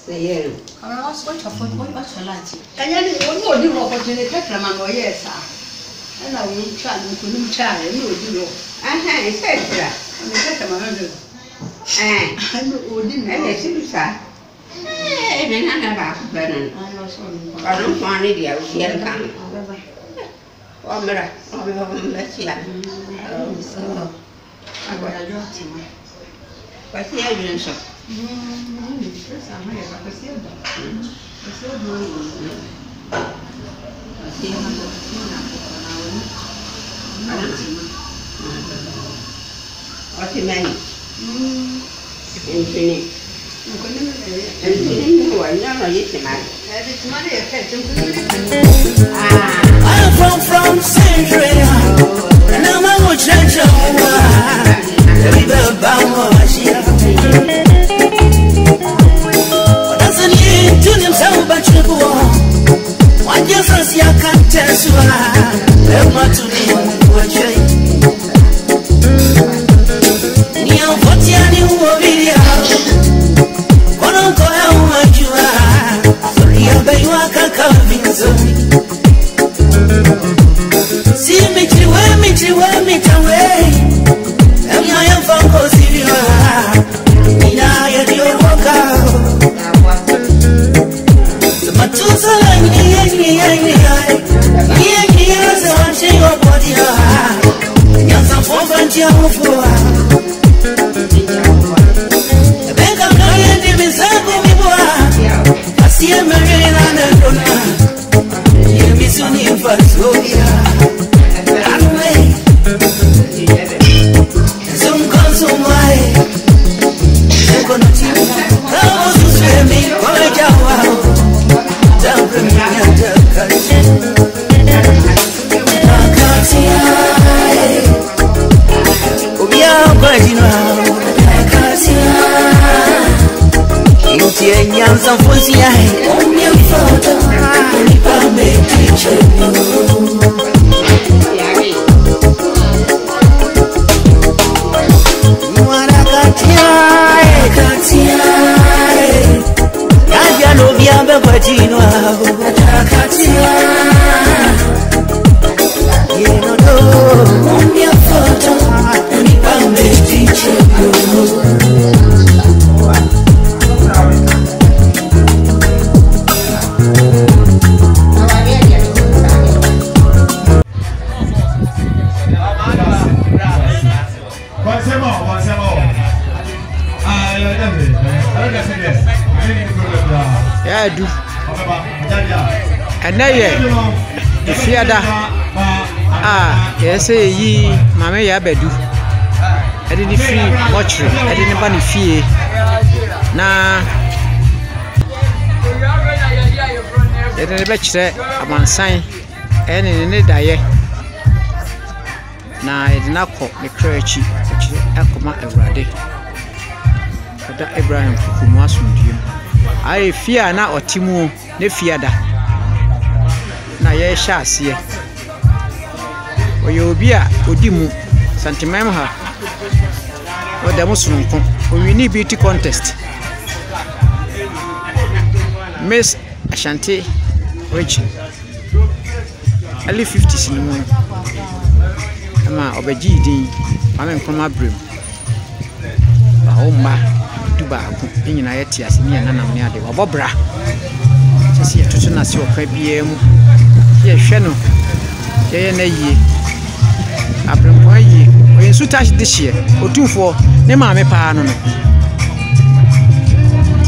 Say, yeah. I was what for lunch. And then you will do opportunity to come on, yes, sir. And I will try to couldn't try, and you will do. I said that. And the second one, I wouldn't have a sir. And then I have better. I don't want it, I will get a oh, Mira, let's see. I got a drop. But here you so. What you mean? Infinite. I'm from Century, and I'm a change of doesn't need to himself but you go. One difference you can't tell you. I'm not to be what you near what you video. One uncle, how much you are. Sorry, I bet you are coming. See me to where me away. And I am from Cosiria. I am your walker. The Matusa, your body. Yes, I'm for Fantia. The bank of Noyan, the Misago, I see a Marian and a donor. You miss me for Soria. Some consume my economy. How to swim in Kojawa? Don't bring me a country. We are going to some pussy. Only a photo. And now, if you are yes, ye, Mamma Yabedu. I didn't free watcher, I didn't bunny fee. Now, it is a batch among sign and in a day. Now, it's not called the crutchy, which is Akuma every day. But Abraham Kumas with you. I fear now or Timu, ne fear that. Na ye sha sie oyo obi a odimu santimam ha odamu sununko o wini beauty contest Miss Ashanti Rachel ali 50 sinimu ama obeji din ame nkoma brem ba o ma duba ko nyina ye tiase ne nanam ne ade obobra sisi tutu na se okwa bia mu ye hwe no ye na yie abrempo yie oyensu touch this year otumfo ne maame paa no no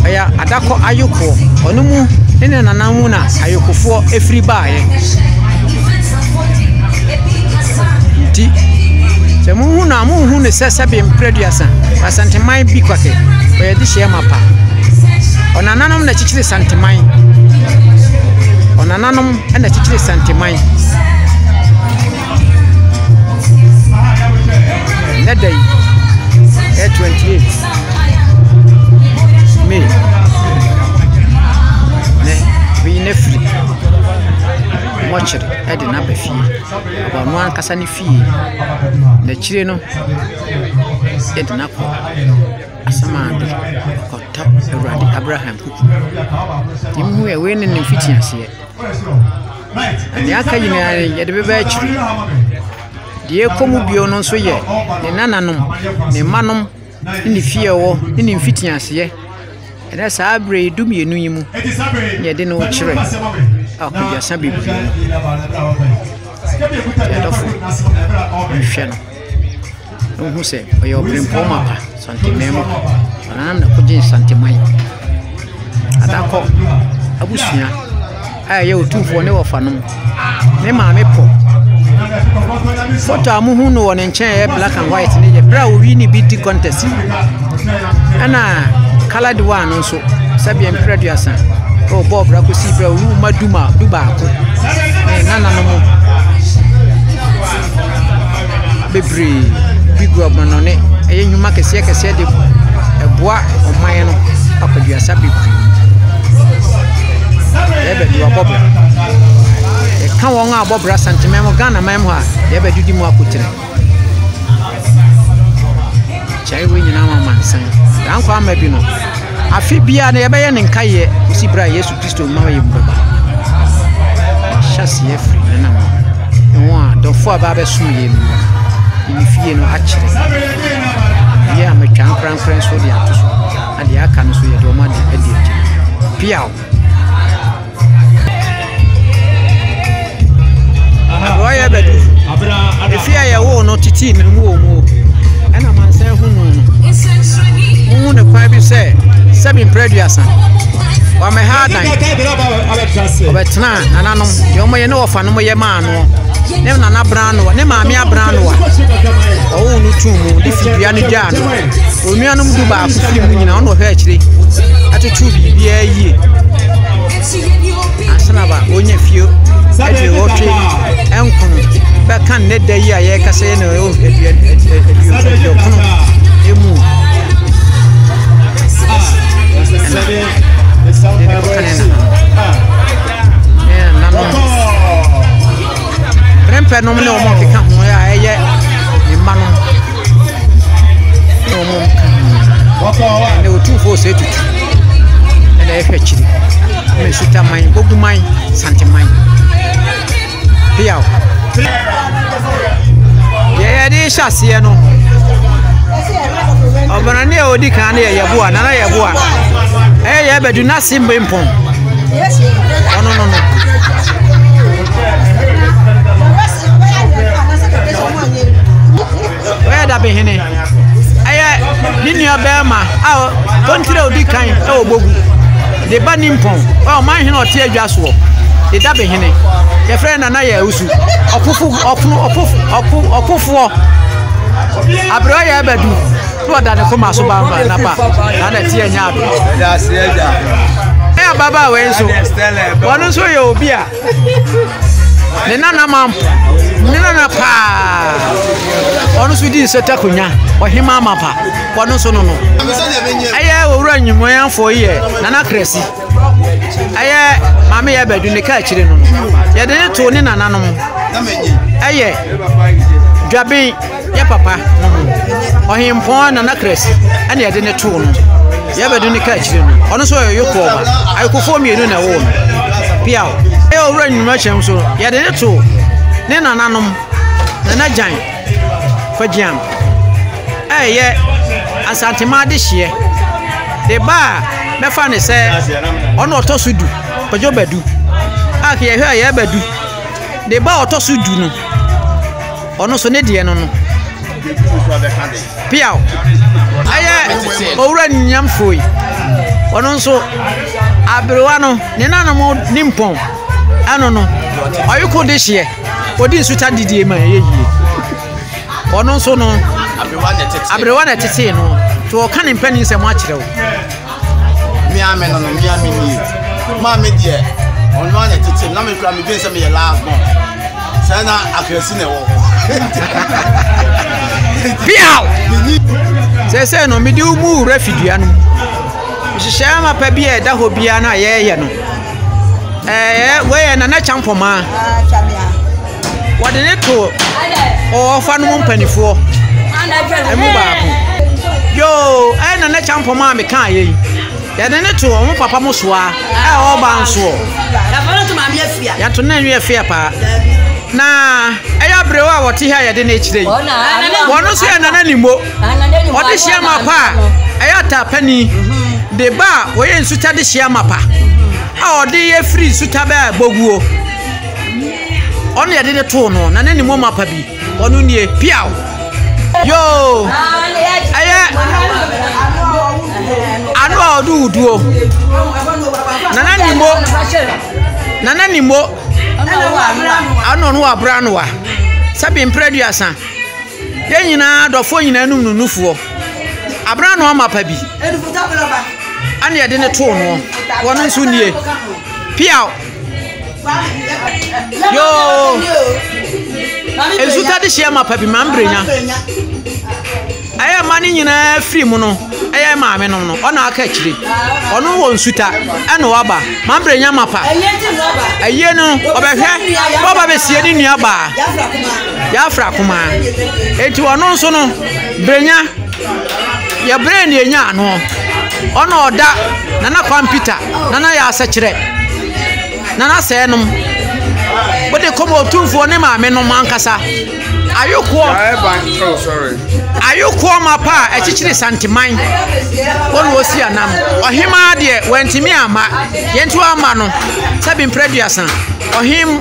aya adako ayoko onu mu ne nanamu na ayokofo efri baaye nti se mu hu na mu hu ne sese mpreduasa asanteman bi kwake oye di hye mapa onananom na chichire santeman onananom na chichire santeman that day 28 May ne we ne free watcher e de na ba fie aba no ankasa ne fie na chire no yɛde nakɔ Asamado kɔtɔ Awurade Abraham kuku yɛmu yɛ wei ne mfiti aseɛ ne aka nyinaa yɛde bɛbɛ akyiri deɛ kɔmu bio no nso yɛ ne nananom ne manom ne fie wɔ ne mfiti aseɛ ɛna saa abrɛ dumienu yi mu yɛde no kyerɛ akɔyasa bebree yɛdɔfo nhwɛ no hu sɛ ɔyɛ ɔbrɛmpɔ mapa santemɛmo ɔnanam na kɔgye santemai adakɔ abusua a ɛyɛ otumfoɔ ne wɔfanom ne maame pɔ foto a muhu no wɔ ne nkyɛn ɛyɛ black and white ne yɛ bra owi ne beauty contest ɛna colored one no nso sɛbia mprɛduasa o bob ra kosi bra owu maduma du baako nana no mo bebre big governor ne ɛyɛ nyuma kɛseɛ de ɛboa ɔman no akɔduasa bebre yɛbɛdu abɔbra yɛka wɔn a abɔbra santemɛ mo Ghana man mu a yɛbɛdudi mu akɔkyerɛ kyɛe we nyina ma mansan dankɔ ama bi no afi bia na yɛbɛyɛ ne nkayɛ osi bra Yesu Kristo ma yɛ mbaba hyɛseɛ firi ne nam no a dɔfo a ba bɛsom yɛ mu ne fie no akyerɛ yɛ a matwa nkrankran so de ato so ade aka no so yɛ de ɔma de adi akyerɛ piaw Roya bedu. If I won not tea, no more. And a man say, who the private say, 7 previous. Or my hard night. But now, and I know you may know of an old man. Never Nana Brown or Nemamia Brown. Oh, no, two more. This is Piano Jan. Umianum Duba, you know, actually. At a 2 year. Asanaba, only a few. Every watching Uncle Bacan net day, I can say no. Remember, no more become where I am. No more. There were 2 4 set and I fetched it. Suta mine, Bogu mine, Santa mine. Piao. Yeah, this is no. Obanane odi kan na yeboa, nana yeboa. Eh, yeah, but do not see Bimpon. Yes, no. Where that be hene? Eh, Ninia Bema, our country odi kan, oh Bogu. The Banimpon, oh, my hino tear just walk. The Dabby Hene, your friend and I, Usu, Okufu, Abroya Bedu, what than a Comasubamba, Napa, and a tear yard. That's it. Hey, Baba, when so, one is where you'll be. The Nana Mam, Nana Pa, honestly, this is Takunya, or Himama, one also no. I will run you my for a year, Nana Cressy. I Mammy Abbott in the catch. You didn't turn in an animal. Aye, Jabbing, your papa, or him porn and a cress, and you didn't turn. You ever do the catch. Honestly, you call I could form you in a woman. Piao, I will run merchant so, you didn't turn. Then an animal, and a giant for jam. Aye, as Santima this year, the bar. Me fane say ono otosudu ojo bedu aki ehwe aye bedu de ba otosudu no ono so ne de no no piao aye owura nyam foi ono nso abrewa no ne nanamo nimpon ano no oyuko de hye odi nsuta didie ma ye yie ono nso no abrewa na tete no to ka ne mpani nsem a kire wo Miami no Miami ni mama die on one tete na me kra me bin say me last born say na akresi na wo piao say no me di umu refidua no hyehyɛ ma pa bi e da ho bia na ye no we na champoma wode ne to o fa no mpanifo emu baako Yo, I na champo ma me kan ye. Ya de ne to o papa mo so a. O ba nso. Ya fara to ma me afia. Ya to na nwe afia pa. Na eya brewa wote ha ya de na chire. Wono so ya na nimo. Ode hia ma pa. Eya ta pani. De ba wo ye nsuta de hia ma pa. A ode ye free suta ba boguo. Ono ya de to no na nimo ma pa bi. Ono nie piao. Yo. Aya anu odu uduo. Nana nimo. Ano no abra no wa. Sabi mpreduasa. Ye nyina dofo nyina num nunufuo. Abra no ama pa bi. Ane ye de ne to no. Wono nso nie. Piao. Yo. Ezuta de hia ma pa bi mambrenya. Aya mani nyina free mu no. Aya maame no no. Ona aka akire. Ono wo nsuta. Ene waba. Mambrenya mapa. Aye no obehwe. Baba be sie ni nuaba. Yafra kuma. Enti wono nso no brenya. Ya brain enya no. Ona oda nana computer. Nana ya asakire. Nana se nom. Bode komo tumfo ne maame no mankasa. Ayuko. Oh sorry. Ayuko mapa echichiri santiman. Won wosi anam. Ohima de wantimi ama. Yentu ama no. Sabi mpreduasan.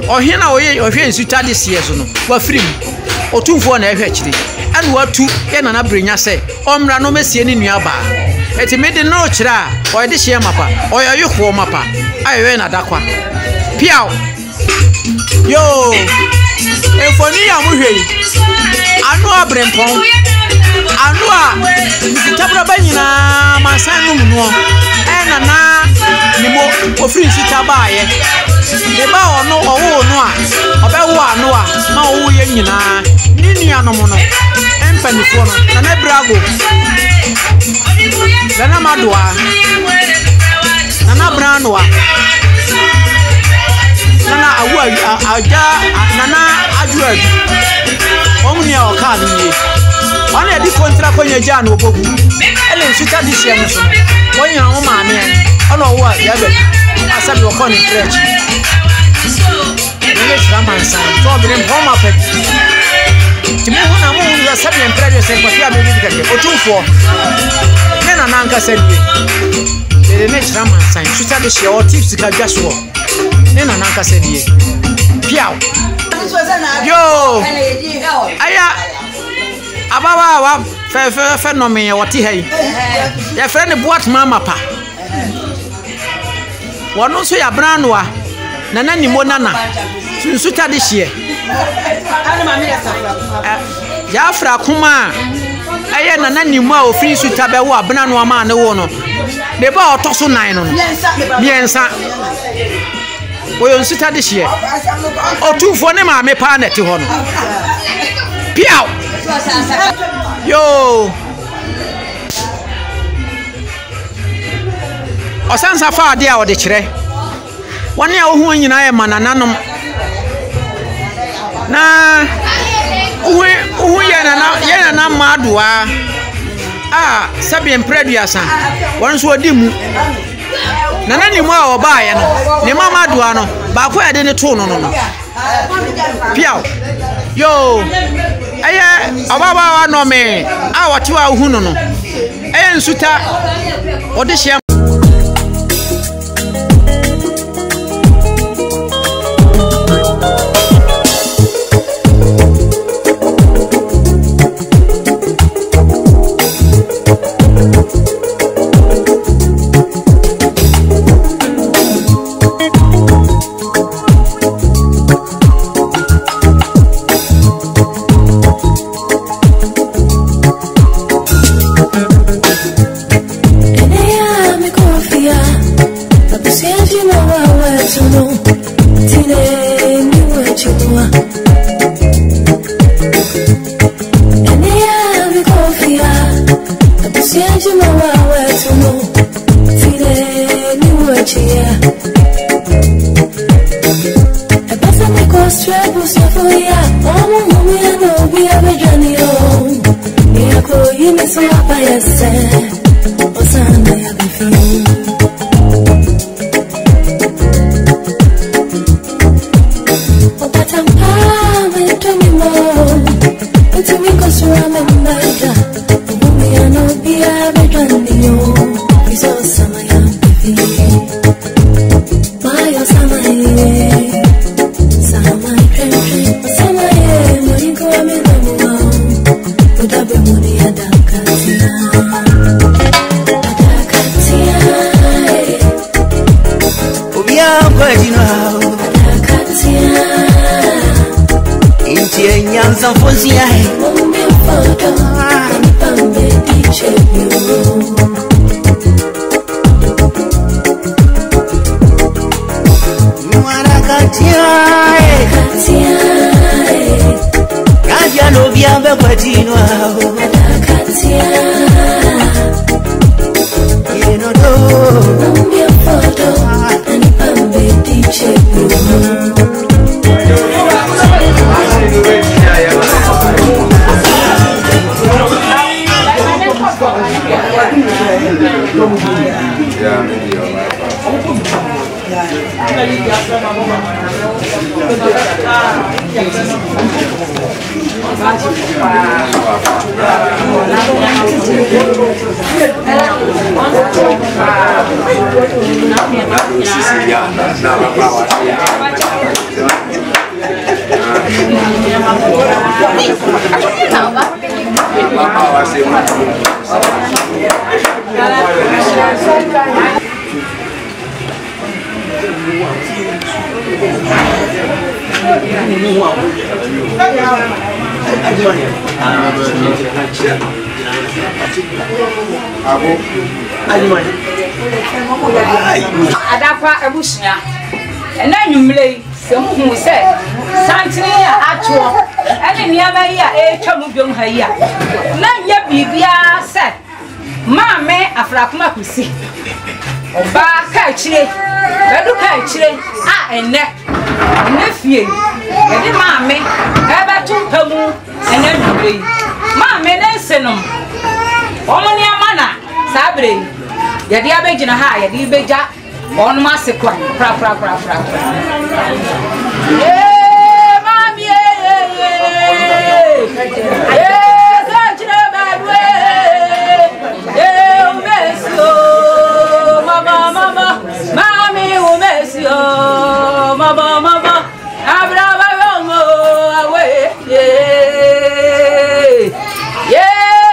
Ohina ohwe nsuta de sie so no. Wa firim. Otumfo na ehwe chiri. Anu watu ye nana brenya se. Omra no mesie ni nuaba. Eti mede no chira. Oyede hie mapa. Oyayuko mapa. Ayewe na dakwa. Piao. Yo. Efoni ya muhwe. Anu abrempon. Anu a tabra banyina masanu muno. Na nimo ofri sita baaye. De ba ono owo no a. Obewo anu a ma owo ye nyina. Ni nuanom no. Empanifo no na na brago. Na madoa. Na branoa. Nana awu aja nana ajuadu omni o ka ni ona di kontra konya ja na obogu ele nsuta di hia no so wonya ho maame ona wo ya be asabi o kon stretch ele traman san to bi dem homa pet timi hu na mu ya sabi emprede se ko fia be bi kake otumfo na nanka sabi ele ne traman san nsuta di hia o tips ka dwaso nena nanka sedie piao yo aya ababa wa fe no me woti hai ya friend boat mama pa wono so ya branoa nana nimo nana sunsuta de hie ya fra kuma aya nana nimo a ofin suta be wo abranoa ma ne wo no de ba otoso nan no biensa oyo nsuta de hie otufo ne maame pa na ti ho no piao yo osansa fa ade a ode kire wone a ohu nyina e manananom na ohu ye na madoa a sabi empreduasa won so odi mu nana ni mo a oba ye no ne mama doa no ba ko ya de ne to no piao yo eye obaba wa no me a wote wa hu no eye nsuta ode hia So fire set. Osana ya bifi. Otatampa metumi mo. Utumi kosura membaja. Umi anobia bedrandiyo. Iso sama ya bifi. Mayo sama ye. Sama trenche. Sama ye. Moringo amenamuwa. Udabe muni adakatia. Adakatia. Ubia kwa jina. Adakatia. Inti enyanza mfonzi yae. Mumbi mfoto. Nipambe diche myo. Nuarakatia. Adakatia. Kaja lobia mbe kwa jina. Adakatia. Yenodo. Mumbi mfoto. Nipambe diche myo. Adakwa ebushia ena nwumle se hu se santini ya atwo ene niaba yi a etwa mu biom ha yi a na nya bibia se maame afrakoma kusi oba ka chire bedu ka chire a ene fie edi maame ebe tu pamu ene nwumle yi maame ne senom omoni amana sabre yadi abegina ha yadi beja on ma se kwa pra mami zachira badwe umesio mama mami umesio mama abraba yomo awe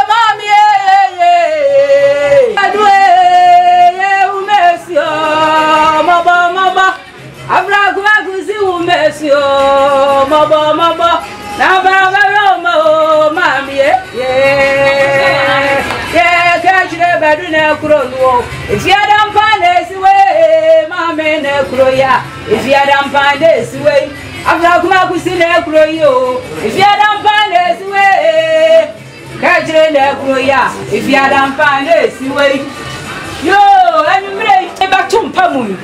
mami badwe umesio mama abraguma guzi umesio mama na baba yomo mami kachire bedu na kuro nuo if you don't find this way mama na kuro ya if you don't find this way abraguma guzi na kuro yo if you don't find this way kachire na kuro ya if you don't find this way yo anumre ba tumpa mu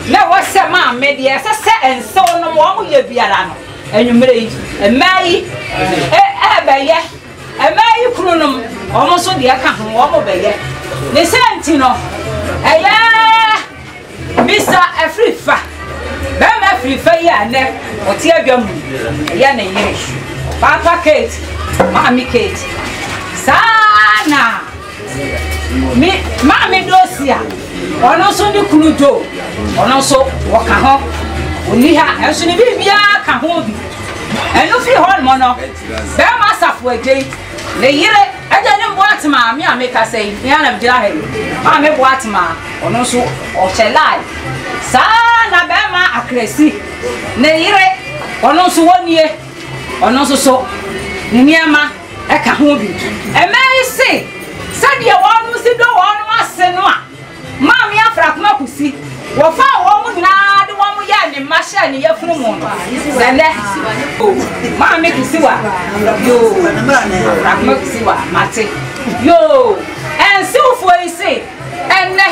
na wase ma me de sese enso no mo mo ye biara no anumre emai beye emai krunum omo so de aka ho omo beye ne senti no eya Mr. Afrifa be ma Afrifa ya ne oti adwam ya ne yire Papa Kate Mami Kate sana Mami dosia ono so ni kunujo ono so woka ho oni ha enso ni bibia ka ho bi enu fi ho mo no be ma safo agei le yire aja ni boat ma mi ameka sei mi ana bjira he ma me boat ma ono so o chelai sana be ma akresi le yire ono so wonie ono so ni niama e ka ho bi e mai se sadia wonu si do wonu ase no a mami afrakuma kusi wo fa wo mu na de wo mu ya ni masha ni yafunu mu no sele mami kisiwa yo afrakuma kisiwa mate yo ensi ufo ise enne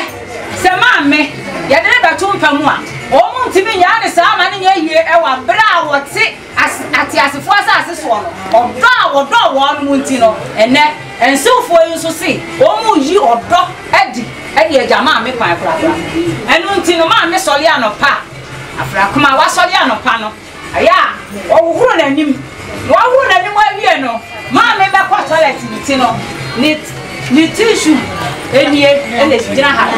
se mami ya de ba tumpa mu a o mu ntimi ya ne sa ma ne ye yie e wa bra wo ti ati asefo asa ase so no odo a wodo wo no mu nti no enne ensefo yi so se omu yi odo edi eja ma me kwan kra enu nti no ma me sole anopa afra kuma wa sole anopa no aya wo huru nanim awie no ma me be kwa toilet nti no ni tissue enie ele gina ha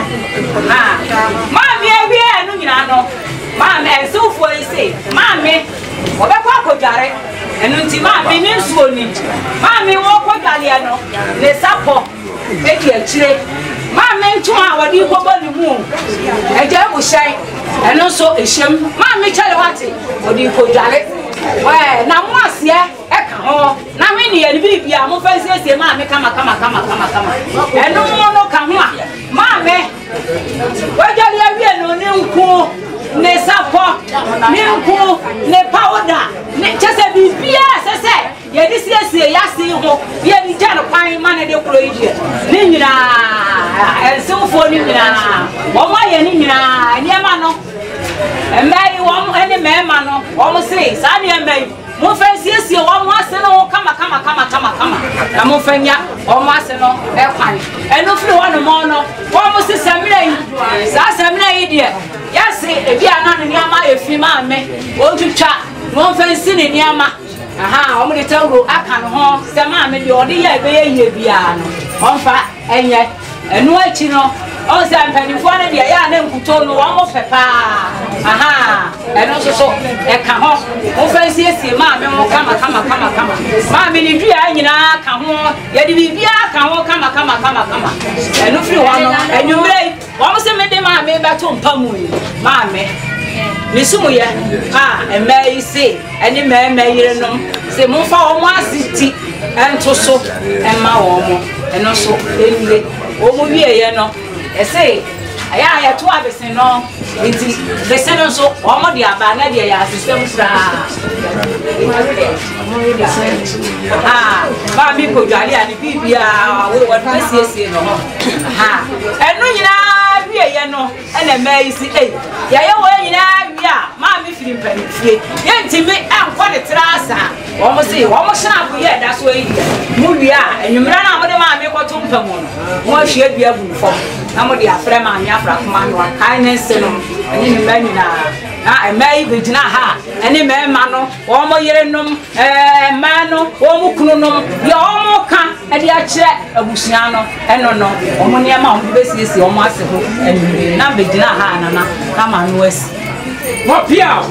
ma me awie enu nyina no ma me ensefo yi se ma me wo be kwa kodware enu nti ma me ni nsuo ni ma me wo kodwale no le sapo eki akire ma me ntu a wodi kobo ni mu eja bu hyai eno so ehyem ma me chale wate wodi kodware we na mo ase eka ho na we ni ye bibia mo fa siesie ma me kama eno mo no ka ho a ma me wajali awie no ne nku ne sapo ne nku ne powder ne chese bibia sese ye di siesie ya si ho ye ni jano kwan ma ne de kuro yi ni nyina ensefo ni nyina wo ma ye ni nyina ni ma no emai wo ene mema no wo se sa ne emai mo fa siesie wo mo ase no kama na mo fa nya wo mo ase no e kwan eno firi wo no mo no wo mo se samira yi sa samira yi de ya se ebi ana ne niama efi ma me wo twitwa mo fa nsi ne niama aha o mo de tawro aka no ho se ma me de ode ya ebe ye bia no on fa enye enu achi no o se ampanifo na de ya na nkuto no wo mo pepa aha eno so e ka ho mo fa siesie ma me mo kama ma me ni dua nyina ka ho ye de bibia ka ho kama enu firi ho no enumre wo mo se me de ma me ba to mpamu ma me ni sumu ye emai se eni me yire no se mo fa wo mo asiti ento so emma wo mo eno so enule o mo wie ye no ese aya ya to abese no nti bese no so o mo de aba na de ya system fra ba mi ko dwale ani bibia we wo siesie no eno nyina wie ye no ena mai si ya ye wo nyina wie a ma mi firi mpanifie ye ntimi enko de trasa wo mo se wo mo hna ko ye da so yi mu wie a enwumra na mo de ma mi ko to mpamu no mo ahwe bia bu fo na mo de afre ma anya afra kuma no kindness no ani ni mani na emai bejina ha ani me ma no wo mo yere nom ma no wo mo kunu nom ye wo mo ka ade a kire abusua no eno no wo mo ne ma wo be siesie wo mo ase ho ani na bejina ha na kama no asi mo pia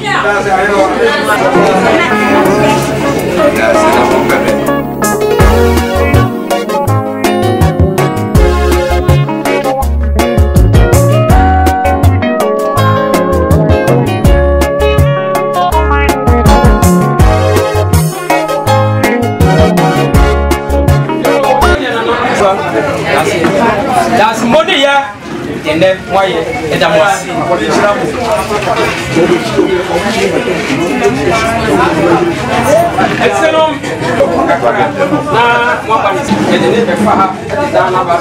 that's money ya and then why it was excellent na one part and then the faha dana ba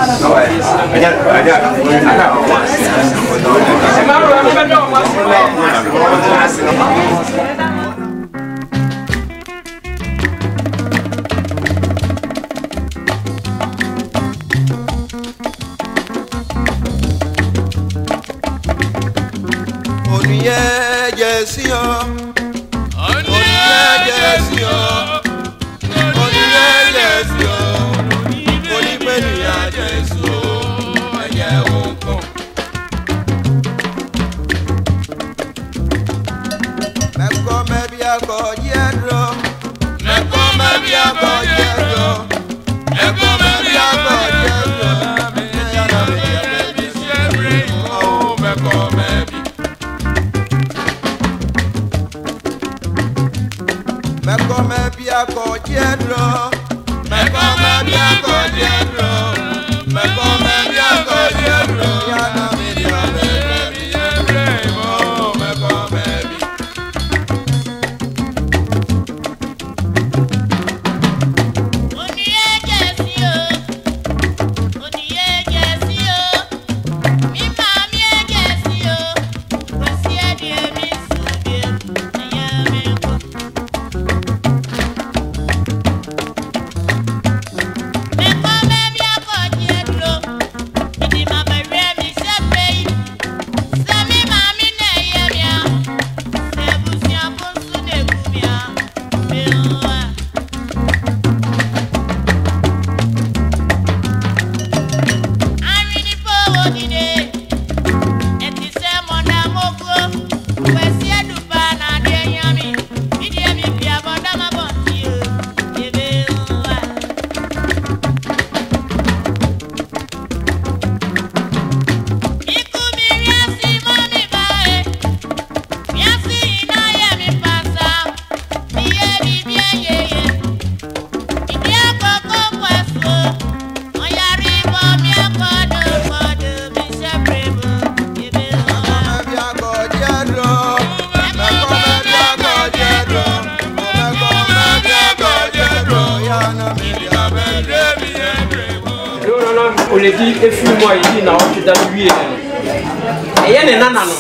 oledi efi mo yi na o tweda wie no eye ne nana no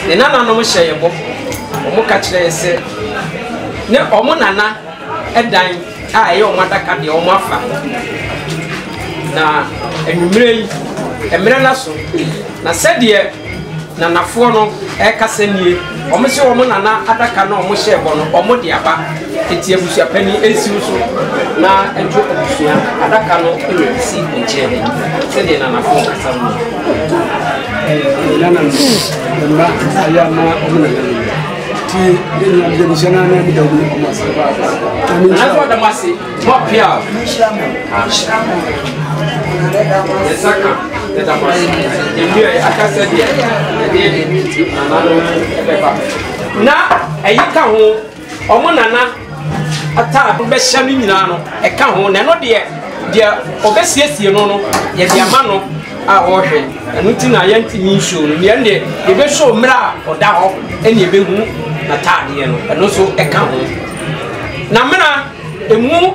ne nana no mo hye yebo o mo ka kire se ne o mo nana edan a eye o mo adaka de o mo afa na enumere yi emere na so na sede na nafo no e kasa nie o mo se o mo nana adaka no o mo hye yebo no o mo de aba eti abusua pani esiu so na enjo abusua adaka no e si nche sede na nafo kasa no nana mba ayama o mo nana ti ni abdemishana na mi dawo o ma se ba na so da masi mo pia yesaka da masi ndio akasa dia na ayika ho omo nana ata be hya no nyina no e ka ho na no de obesiesie no ye de ama no a wo hwe anu ti na yanti mi show no ye de ye be show mra oda ho ene be hu na taade no eno so e ka ho na mena emu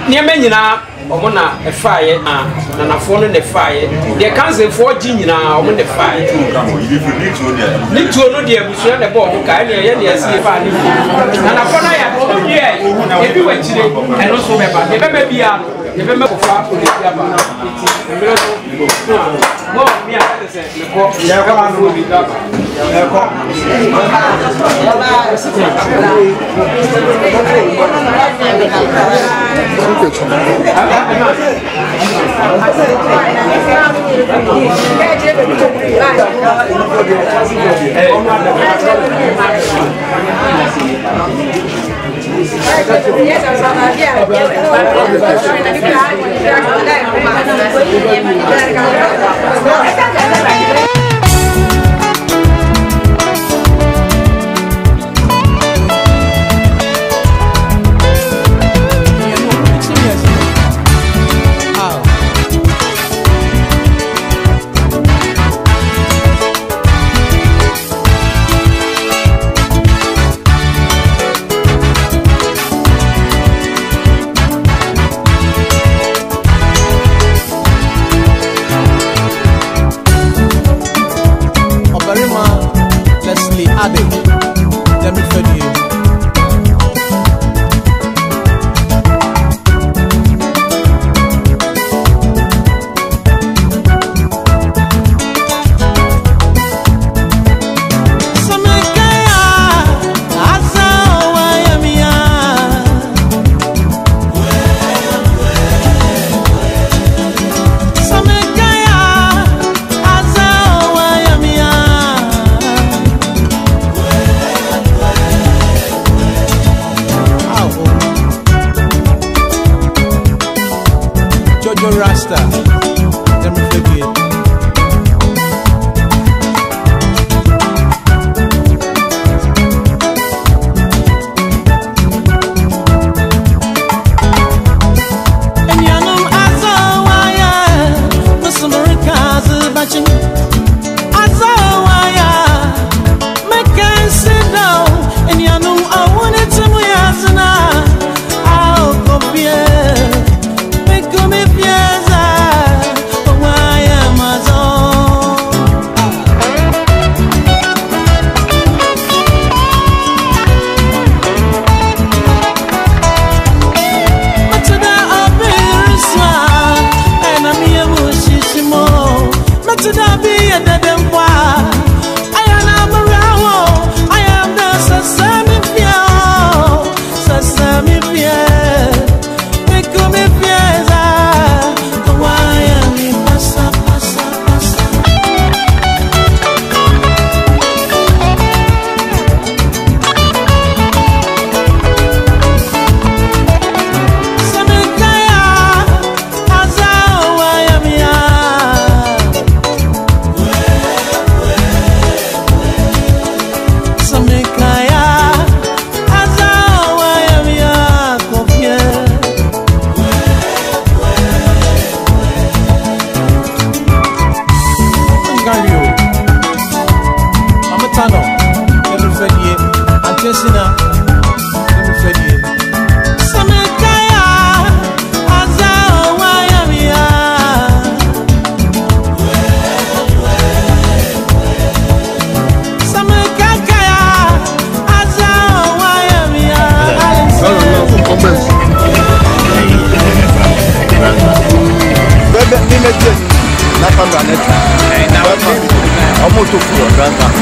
ne me nyina omo na e faaye na nafo no ne faaye de kanse fo gi nyina omo ne faaye ni tuo no de abusu na bo ho ka ne ye ne asie fa ni na nafo na ya omo de e bi wa chire eno so be ba de be bia no de be me ko fa o de bia ba eti mbere so mo mi a se me ko ya ka ma no bi da ba ya ko Come pieza, oh, I am to your driver.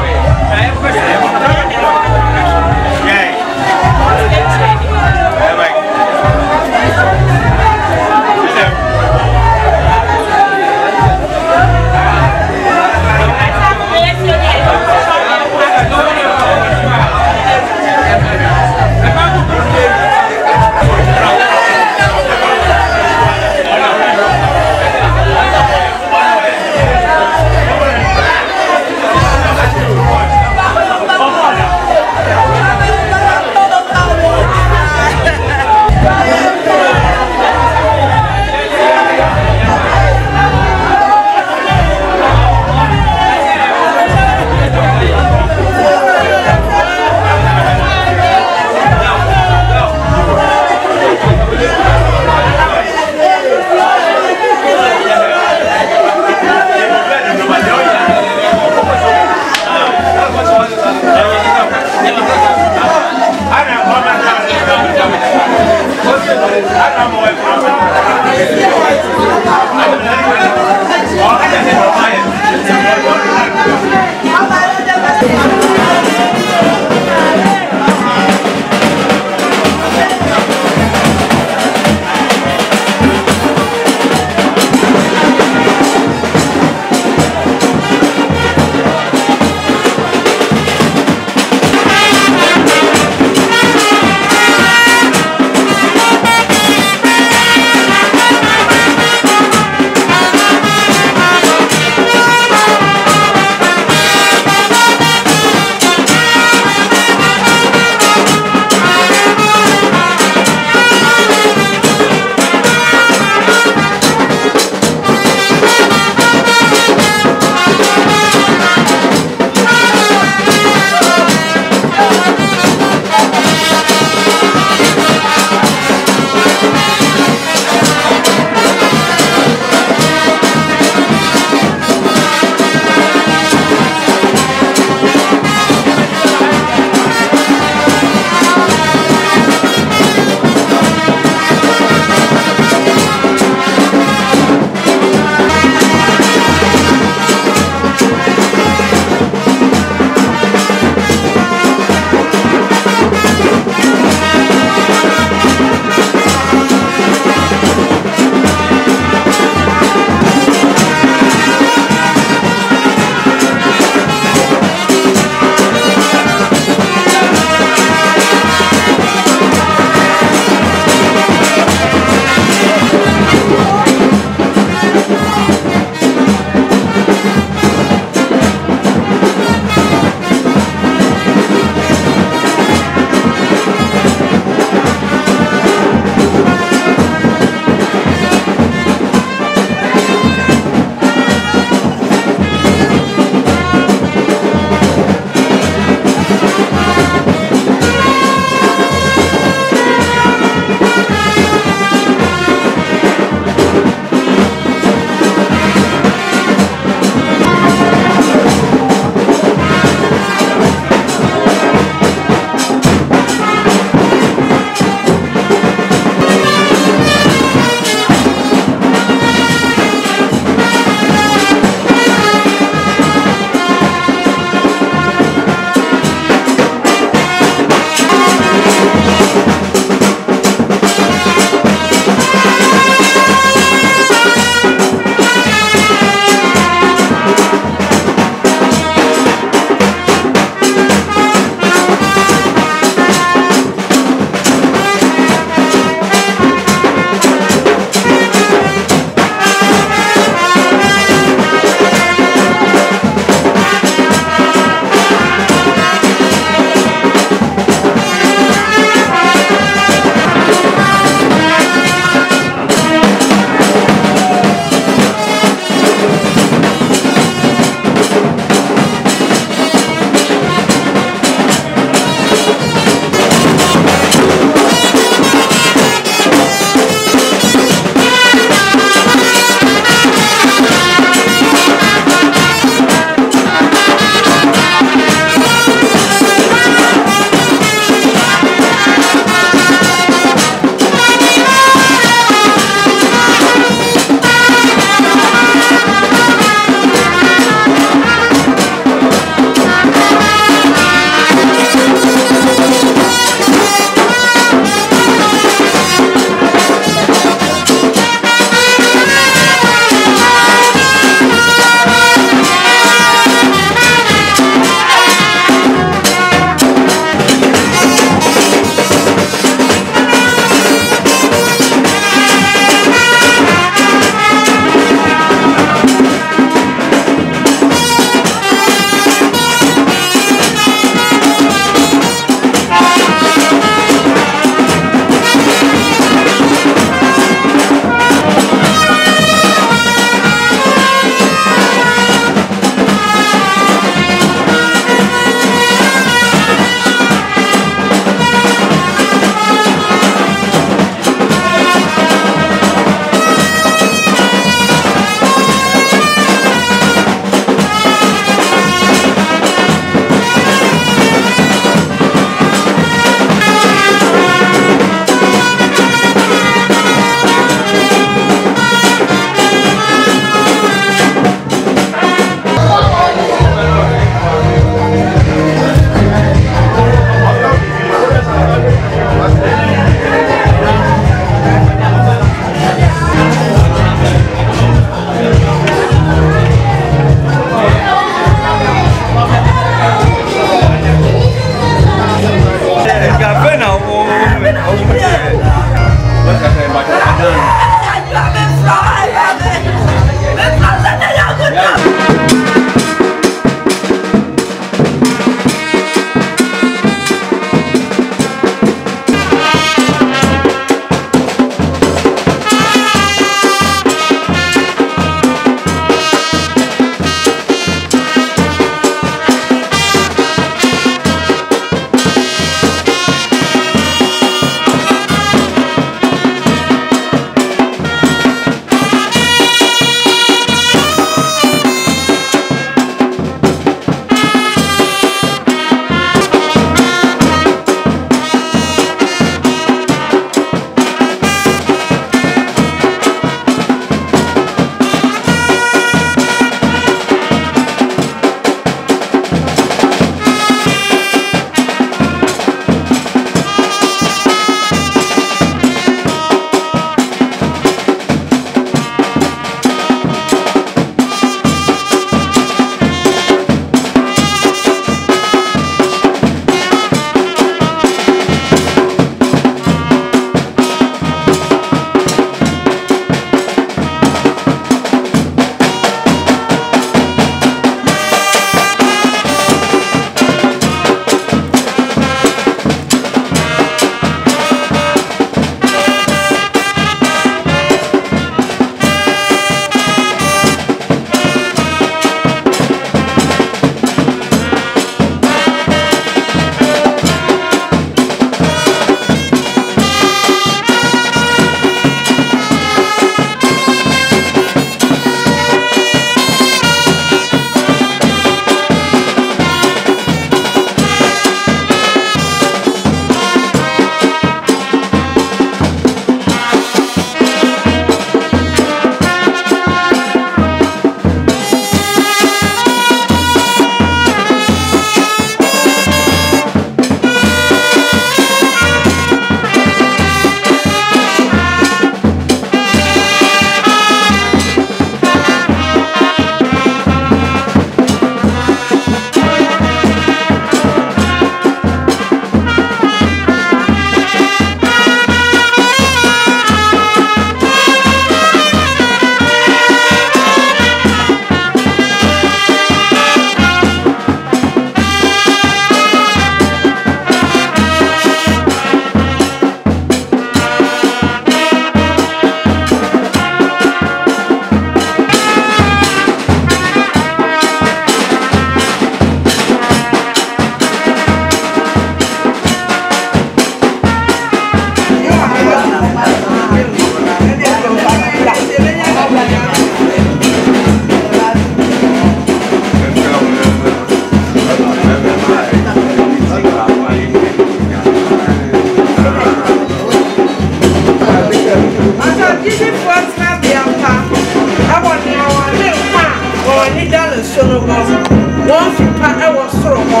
wɔ soro hɔ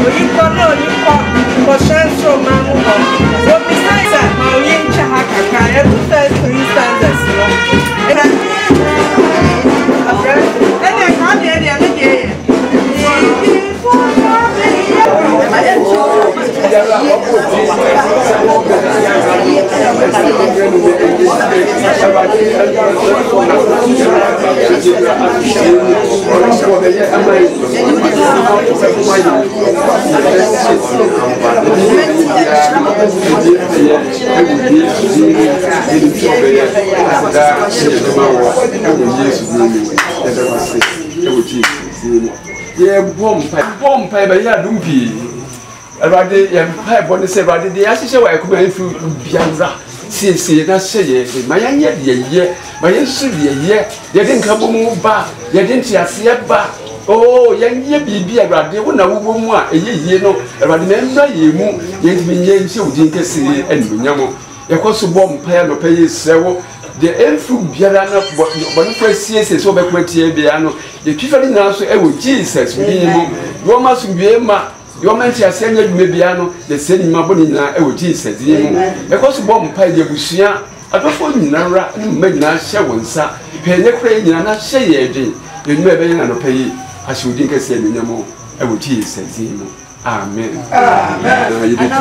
oyi kɔ na oyi kɔ kɔhyɛ soro ma no hɔ obi san sɛ ma oyi nkyɛ ha kakra ɛto first 3 stanzas no ɛna afrɛ ɛna ɛka deɛ deɛ ne deɛ yɛ Bom pai ba ya dumpi Awurade ya pai bo ne se awurade de ahyehyɛ wa akoma afi bianza sie na hyɛ ye ma ya nye de ye ma ye su de ye de nka bomu ba ye de ntiase ba oh ya nye bibi awurade wo na wo mu a eyeye no awurade na mra ye mu ye bi nye nhyɛ udin kese anunyam yakoso bom pai no pai sewo de enfu biara na bɔne fa siesie so bɛkwatie bia no de twifari na so ewo Jesus bi mu yo ma so bie ma yo ma ntia se anya dwuma bia no de se ni ma bɔne nyina ewo Jesus bi mu yakoso bom pai de busua adofo nyina ra ne mma nyina hyɛ wo nsa pɛnye kora nyina na hyɛ ye dwen enuma ɛbɛyɛ na no pai ahyɛ udin kɛse anunyam ewo Jesus bi mu amen amen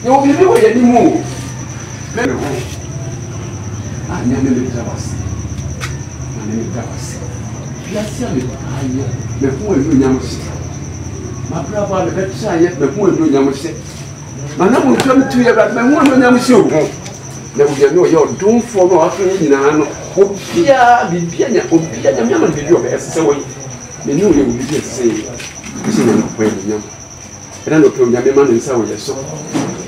yo bibi wo ye ni mu me ho anya me le tawasi anya me tawasi biasia me aye me fu enu nyam se ma brava le betsa ye me fu enu nyam se mana mo twam tu ye ba me fu enu nyam se ho na wo ye no ye odun fo no afa ni nyina no obia bibia nya obia nya me ma bibi o be se wo me ni wo ye bibi se se na ko enu nyam era no pe onyame ma nsa wo ye so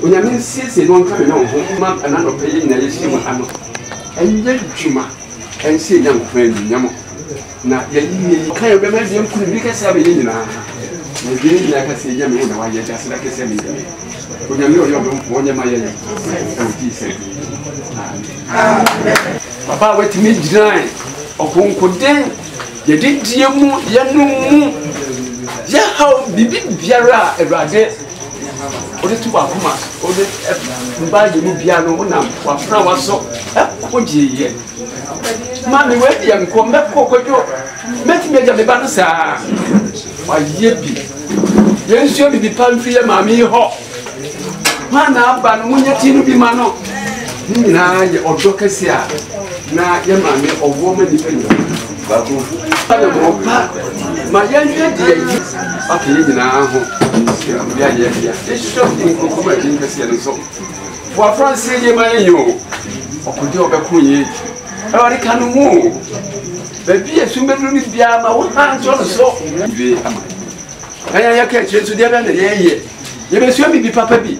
onyame siesie no nka me na ho ma ana no pe ye na ye shi mu ano enye dwuma ensie nya nkwa nyam na ye yi kan ye be ma de nkunu bi kasa be ye nyina na bi ni aka se ye me na wa ye ja se da kasa me ye onyame o yo do mpo onye ma ye ye o ti se amen papa wati mi jiran okonkoden ye didie mu ye nu mu ya how bibi biara Awurade ode tu akoma ode mba ye mu bia no na wafra waso koje ye mami we ye nko me kokojo meti me ja me ba no saa wa ye bi ye nsuo bi pamfi ye mami ho ma na aba no munya ti no bi ma no ni na ye odo kase a na ye maame owo ma ni penyo ba ko ana mo pa ma ya nhwe de yi akeye nyina ho ya e show din ko ma din ka se no so for France ye ma yo okudi obekọ ye e wari kanu mu be bi esumbedu ni bia ma wo han so bi ama aya ya ka chesu de ba na ye be suo bi papa bi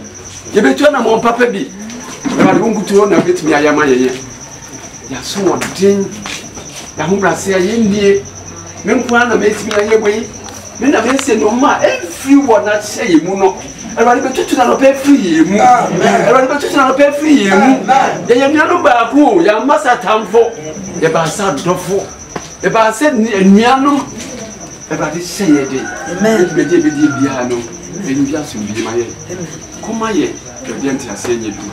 ye be tu na mo papa bi e wari ngutu na betimi ayama ye ya so odin ya ho brase ye ndie me nkwa na betimi aye boi me na me se no ma every one na se ye mu no e wari betutu na no pe free ye mu e wari betutu na no pe free ye mu ye nua no ba ko ya masa tamfo ye ba sa dofo e ba se nua no e ba de se ye de amen be de bia no e ndia so bi ma ye kuma ye ke de ntia se nye bi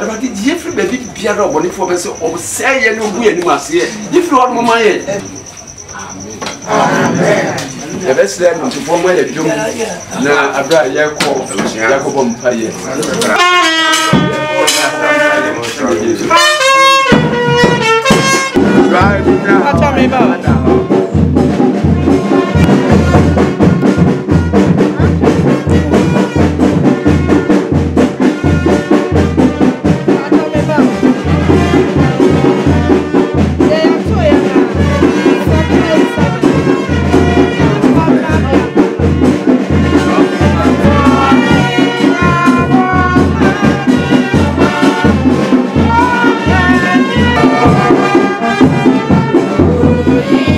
e ba de die free be bia do boni fo be se o se ye no bu ye ni ma se ye free o ma ye amen amen the best learn to form where you na abra yakob mpaye Yeah.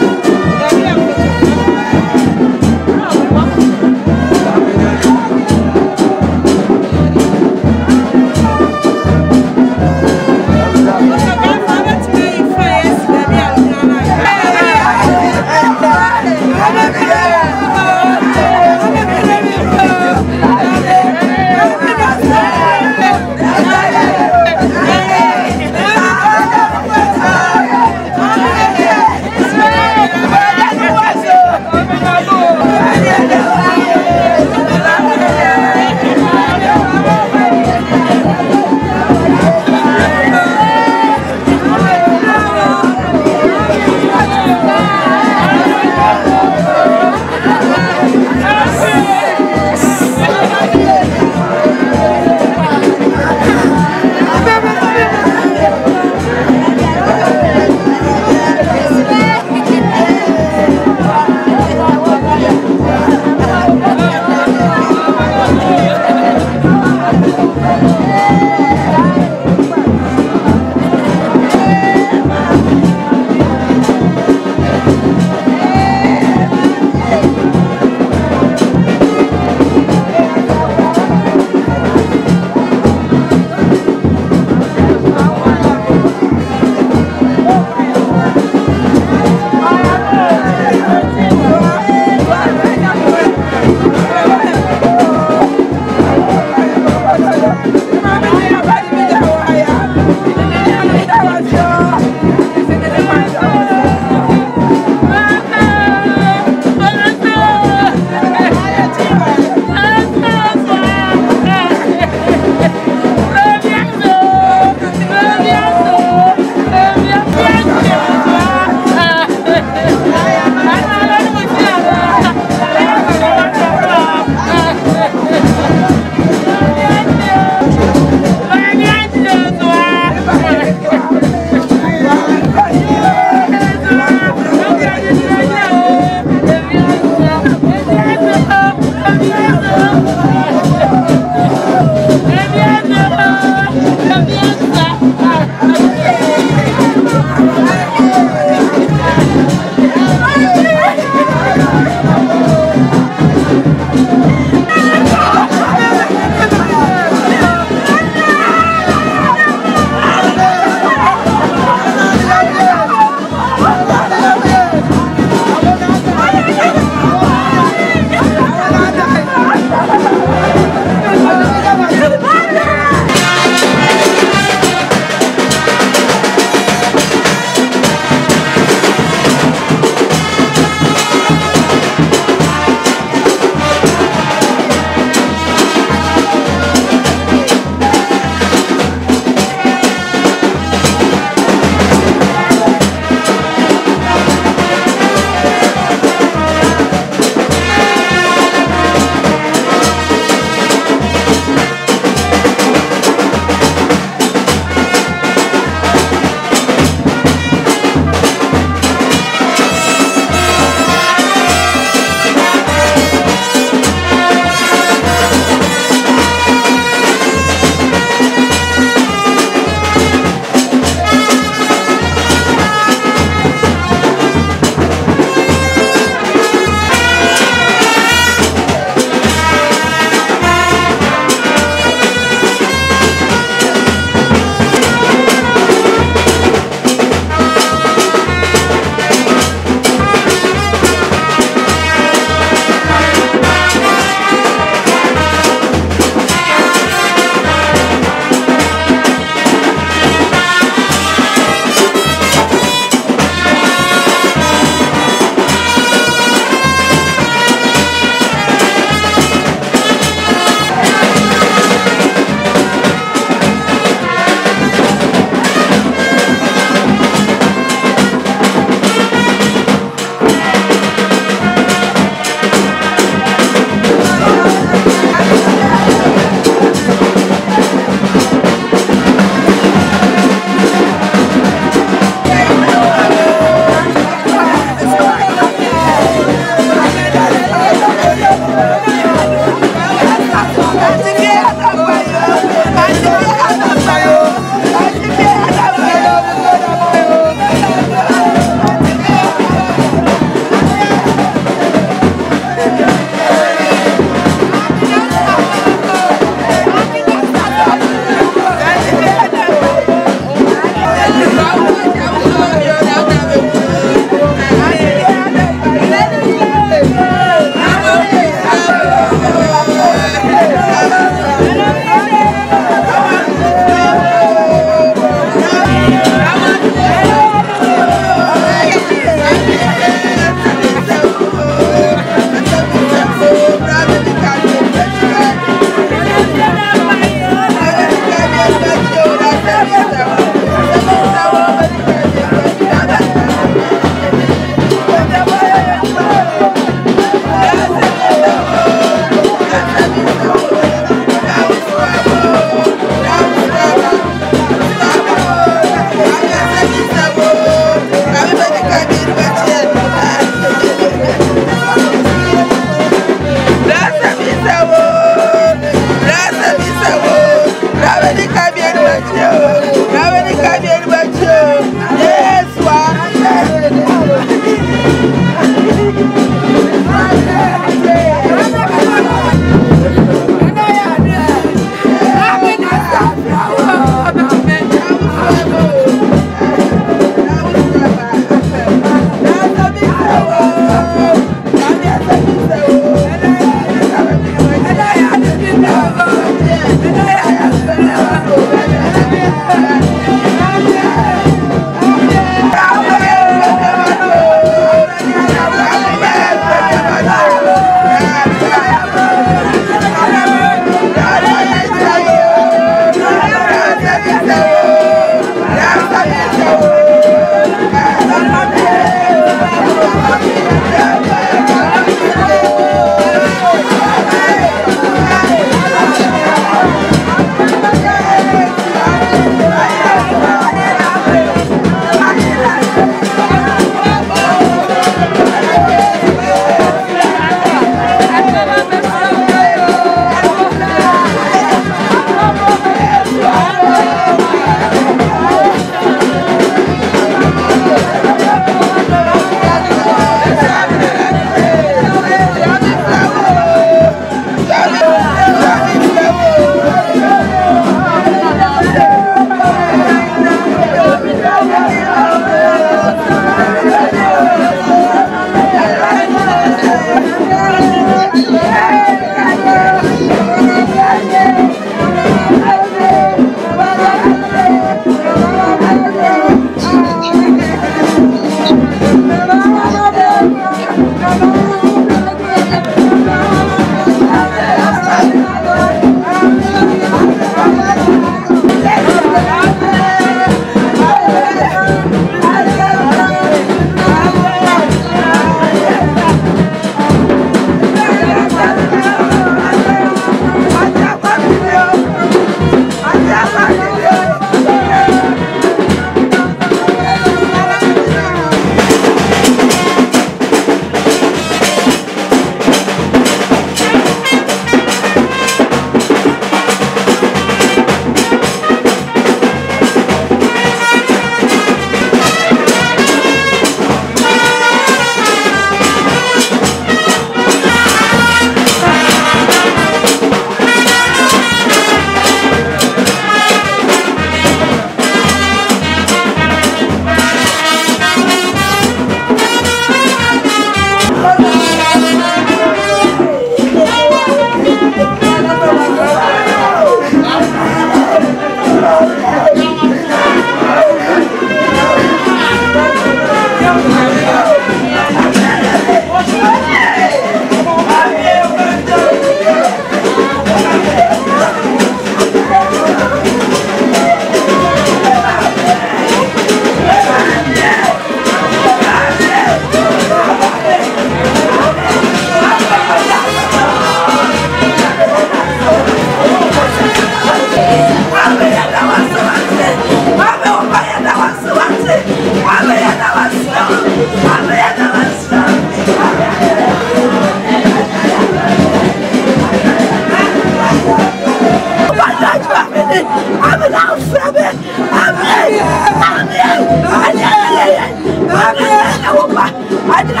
Yeah.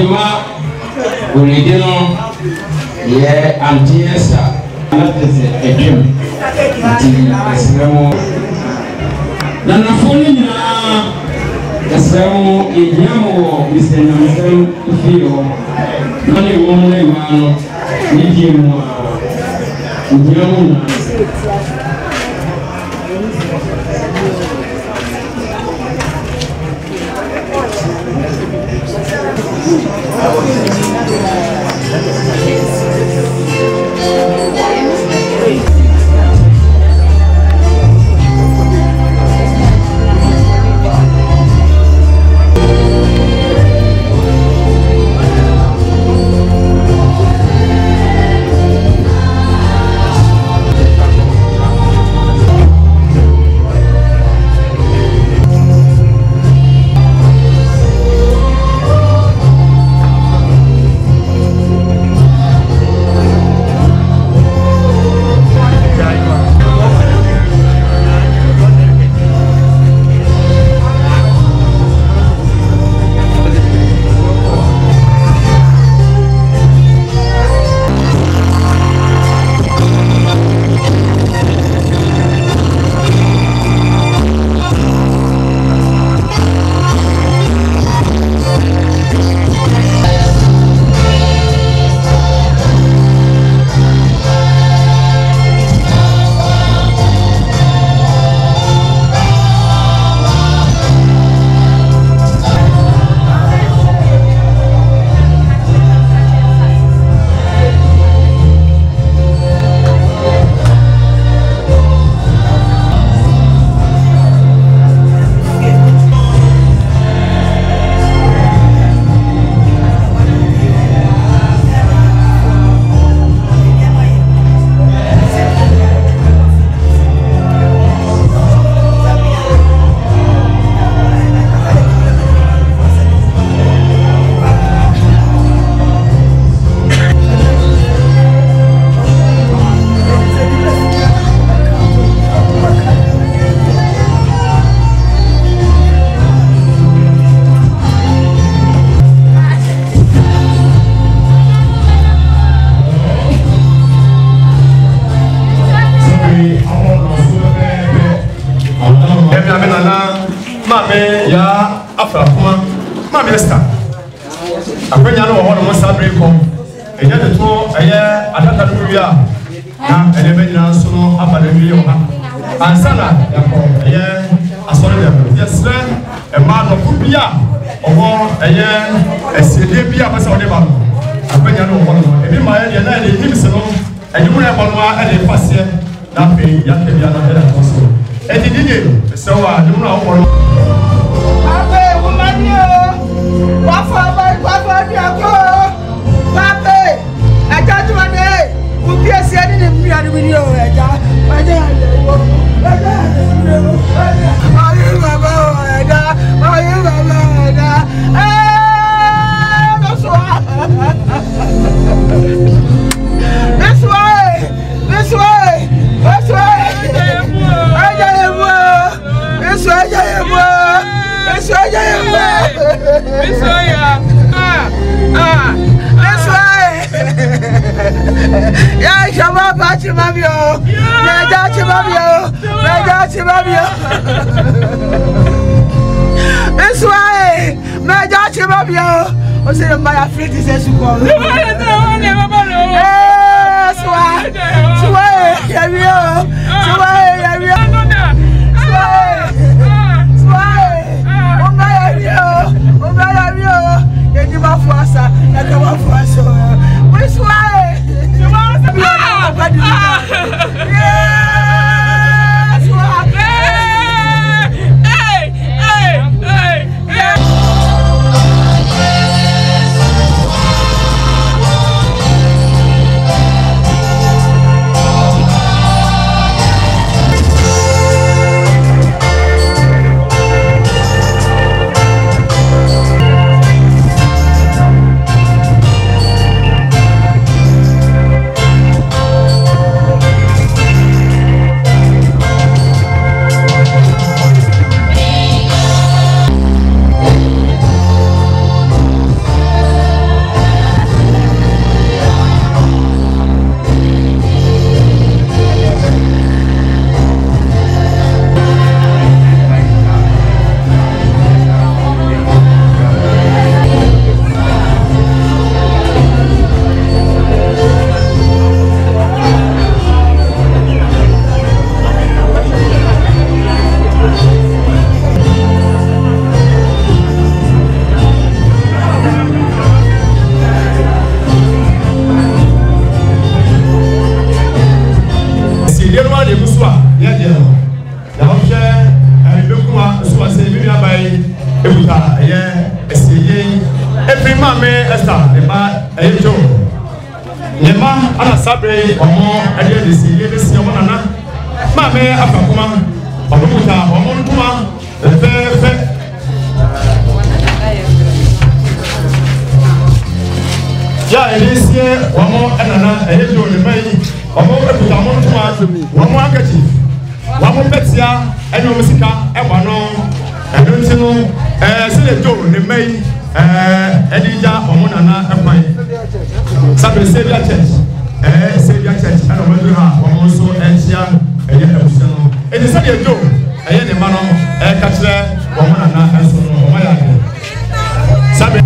Ejima Olidino ye Antiesa Anatese Ejim Ati Esremo Nana Foni na Esremo Ejiamo Mr. Namsem Fio Nani Womne Mano Nijimu Ejiamo na Ansana yako eye asori dem yesre e ma no kubia owo eye esede bia basa ode ba apenya no wo no ebi ma ye na e him se no enyu na bo no a e fase na pe ya ke bia na e da so e di dije se wa de no wo no abe wo ma ni o wa fa bi ako pape aja tu ma ne ku bi ese ni mi ya ni mi o eja aja wo Ya chama bate mamio. Meja chimamio. Meja chimamio. This way. Meja chimamio. O se my afraid is as you go. Esther ne ba ejo ne ma ana sabre omo ade de si ye si omo nana ma me afakuma omo muta omo ntuma fe ya elisie omo nana ejo ne mai omo ebuta omo ntuma omo akachi omo petia ene omo sika ewa no eno ntino sile jo ne mai Edija Omonana Empire. Sabe Savior Church. Savior Church. And over ha also Asia Ebusiano. It is a joke. The man Katre Omonana and so on. Sabe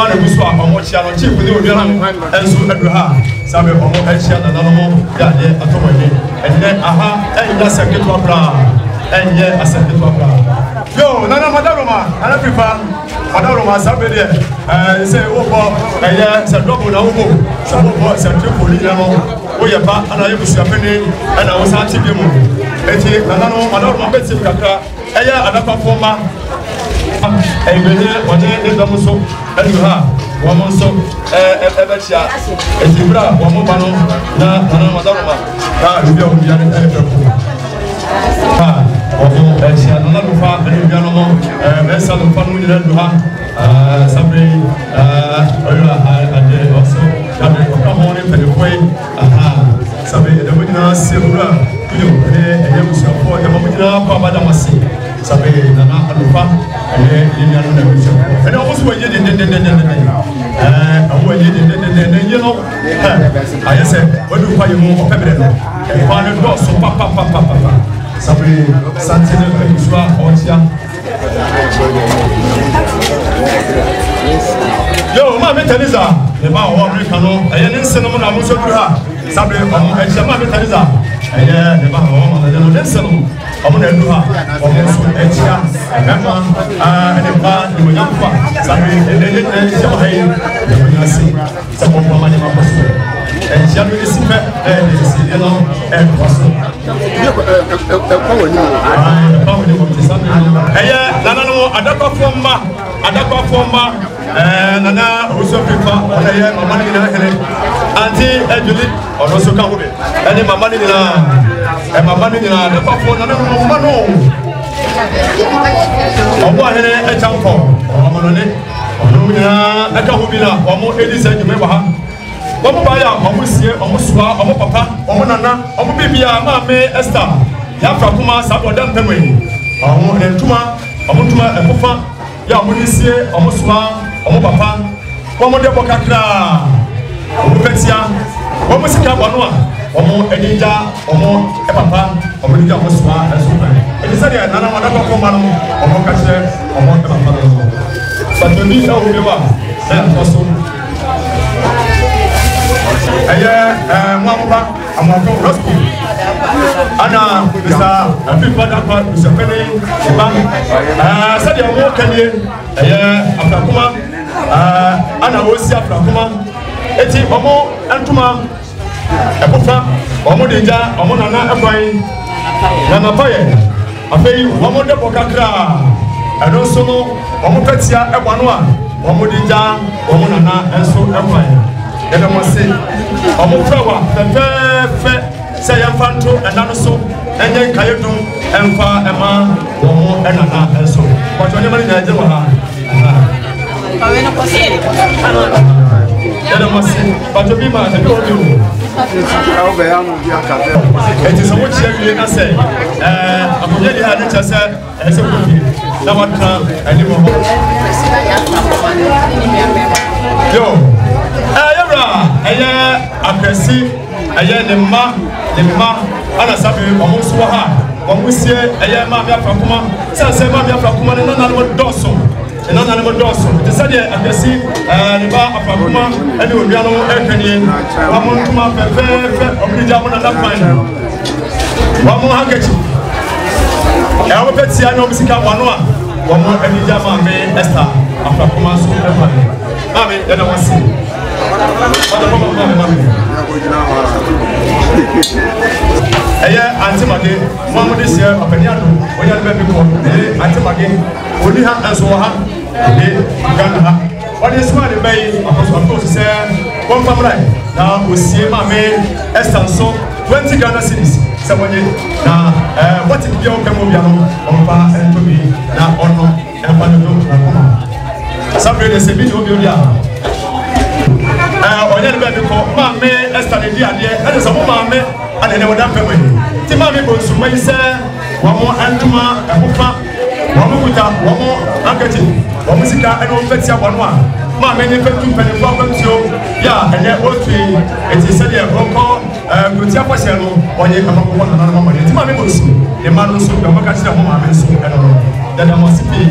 na busu a omo chia no chief ni obi na enso adu ha sabe omo chia na no ya de atomode enne aha enya seketwa bra enye aseketwa bra yo nana madaroma ana pipa madaroma sabe de say obo eye se double na obo so obo se triple ni no o ye ba ana ye busu afeni ana wo sa ti bi mu eti nana no madaroma beti kakra eye adapa foma ebene wone edomo so adu ha womo so ebechia etibra womo ba no na nana madaroma na obi o bia ne efepo ha womo echia nana do fa bia no mo mesa do fa no ni adu ha sabre oya ade also sabe ko mo ne pele foi aha sabe de mo na sebura yo e musa fo e mo na pa ba da masi sabe nana alufa e ni anu na musa e na mo so ye de awo ye de ye no ayese wadu pa ye mo opebre no e pa ne do so pa sabe santene ko musa ontia yo ma me Teresa e ba o America no e ne nseno mo na mo so duru ha sabe o e je ma me Teresa e ne ba o ma na no nseno o mo na duru ha o mo so e chia e ma ne ba ni mo nyamfa sabe e ne je ma hai e mo nyasi sabe mo ma ni ma so e chia no ni sipe e ni si e no e ko so ko woni mo sabe e ye nana no adakwa fomma nana oso pipa ona ye mama ni na hele anti ejuli ono so ka hobe eni mama ni na de pafo nana no mama no obo hele e champo omo no ne ono ni na aka hobi na omo edisa jume ba ha omo ba ya omo sie omo soa omo papa omo nana omo bibia ma me Esther ya fra kuma saboda mpemwe omo entuma omo tuma ekofa ya omo ni sie omo soa omo papa omo de bokakra omo petia omo sika bonu a omo enija omo e papa omo ni ja omo soa esupa e di sade nana wada ko ma no omo kache omo e papa no satoni e omo wa e aso eye mwamba amako rospo ana bisa afifa da pa bisa pene ba sade omo kanie eye afrakuma ana wosi afrakuma eti omo antuma ekofa omo deja omo nana efai na napaye afei omo de bokakra eno so no omo petia ebano a omo deja omo nana enso efai ede mo se omo frawa fefe se yamfanto enano so enye kayedum emfa ema omo enana enso kwato nyama ni naje wa ha awena kosiri ede mo se kwato bi ma se do do awo ya mo bi akabe eti so mo chia wie na se akonye di ha ne chese ese ko bi na waka ani mo yo yabra eye akresi eye ne ma ana sabe omo so ha omo sie eye ma bia fakuma se ma bia fakuma ne nana no doso nana no doso te sade akresi ne ba afakuma ene odua no ekanie omo ntuma fefe obrija mo na da fine omo hankechi e omo petia no bisika wano a omo enija ma me Esther afakuma so efa mami ya na wasi eye antimage mo de se opani ado oya be bi ko antimage oni ha enso ha de gana ha odi swa de bay akoso se kon famrai na osie ma me Esther so 20 Ghana cedis se wonye na what it be o kemo bia no on pa entobi na ono e pa no na kuma sabre de se bi no bi o dia onye ne be ko ma me Esther de dia de e so ma me ade ne wodan pemwe ti ma me bo nsuma yi se wo mo antuma ekofa wo mo kuta wo mo ankati wo mo sika e no fetia bono a ma me ne fetu pene fo afantio ya ene otwi eti se de ko kutia kwase no onye amako na na ma ti ma me bo nsu ne ma no nsu be mo ka tire mo ma me nsu e no dada mo sipi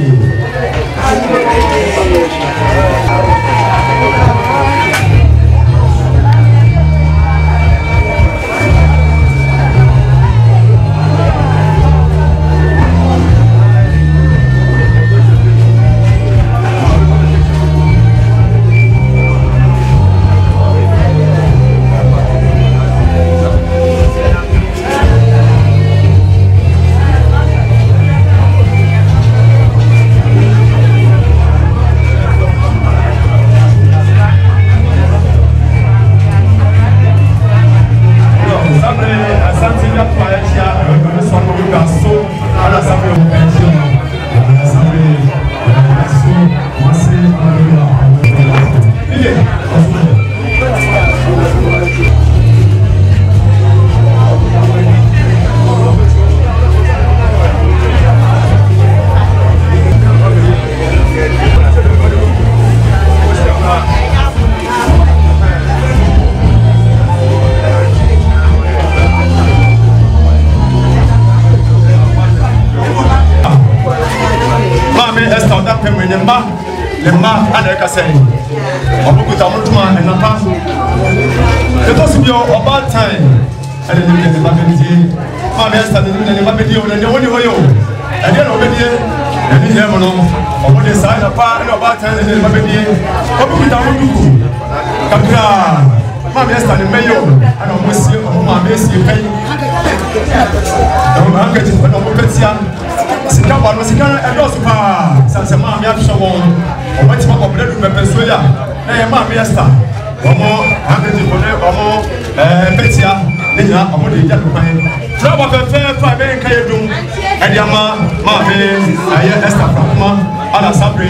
ana eka say obukuta mutuma enapa eto si bio oba time ene ne ba bedi ma me sta ne ba bedi o ne woni hoyo ene no bedi ene ye mo no obode sa na pa ne oba time ne ba bedi obukuta mutuku kakra ma me sta ne meyo ana mo si o ma me si kai no ma ngati no mo petia sika ba no sika edo so pa sanse ma me ahwe won obati ma ko bredu pepe so ya na ye ma me sta omo ngati ko ne omo petia ne ja omo de ja kwan fra ba fe fa be kai dum edi ama ma be aye esta fra kuma ala sabre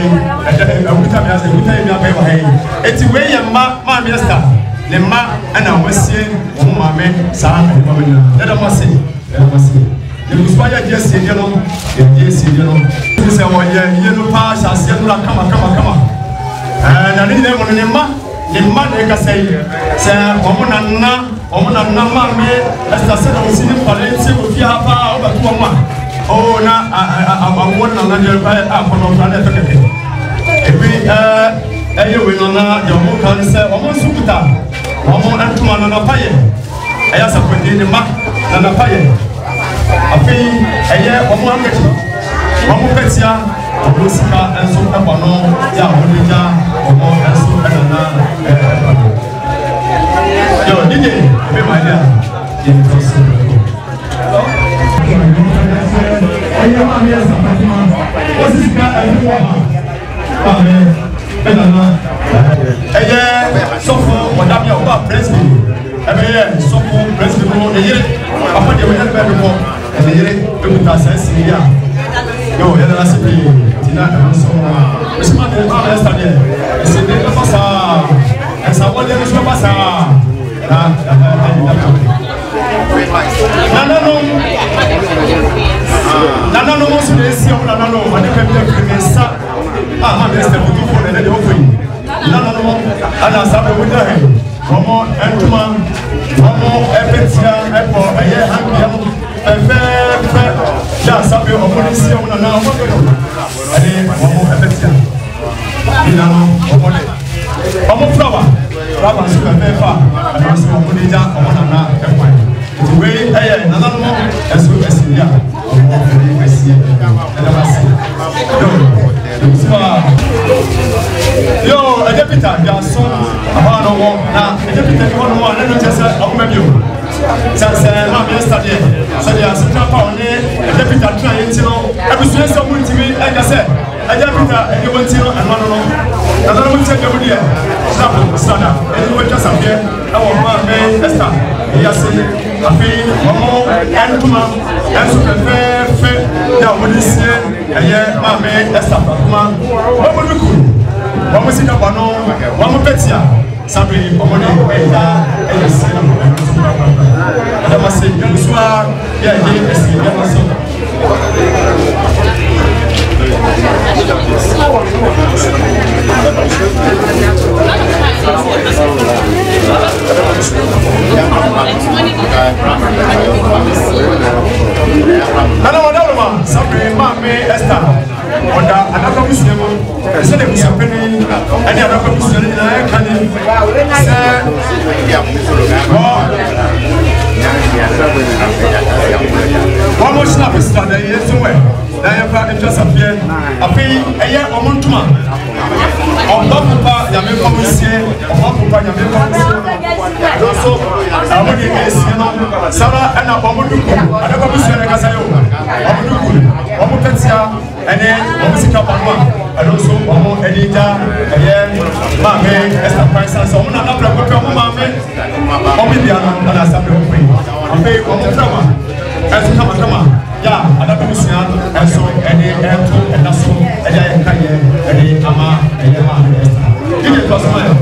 awuta me asa awuta me abai wa hai eti we ye ma me sta le ma ana wasie omo ma me sa me ba me na da ma se le kusbaya jesi yelo jesi yelo se wo ye yelo pa sha se no kama na ni ne mo ne ma ne ka sei se omo na ma me esta se no sini pale se ko fi ha pa o ba tu ma o na abawo na je pa a ko no na le fekeke ebi eye we no na je mo kan se omo sukuta omo antuma na paye aya sa ko ni ma na paye afi eye omo ameti omo petia omo sika enso ebono ya omoja omo enso enana yo DJ be my dear ye tosi eye ma mi esa fatima osika enwa amen enana eye sofo odabia oba president eye sofo president no eye apa de we help everyone and the yere ekuta sense ya yo yele la sipi tina so resma de ma esta de ese de pasa esa wole no pasa nana no so de si o nana no ma de ka bi premisa ma de esta butu fo de ofo nana no ana sabe wo da he omo entuma omo epetia epo eye hankia efe ya sabe omonisi o na omo ade omo epetia ina no omo flower so efe ana so omo de ja omo na ekwa the way eye nana no eso esiya omo de esiya ade basi yo ejepita ya so abana wo na ejepita ni wono na no tese akoma bio sanse ma bi stade sadia sita pa one ejepita try ntino ebusu so mu ntimi eja se ejepita eni wontino anono no na no mu tse bodi e sabu sada eni wo tsa sabie e wo ma me esta ya se afi omo entuma enso fe ya woni sie eye ma me esta kuma wo mo duku wo mo sika bano wo mo petia sabe omo de eja eya se na mo da ma se kuswa ya ye esi ya ma so nana wadaloma sabe ma me esta oda anaka busiemo se de busapeni ani anaka busiemo na e kani se vamos na pista da yeso we da ya fa intercepie afi eye omontuma oba papa ya me komisie oba papa ya me komisie so amodi esi no sara ana omoduku anaka busiemo ka sayo omoduku omopetia ene omusika panwa adoso omo edija eye ma me esta price so omo na abra ko omo ma me omo bia no ana sabe omo afi omo trama esu kama ya adaba musia esu ene eto enaso eja yekaye ene ama ene ma esta dije to smile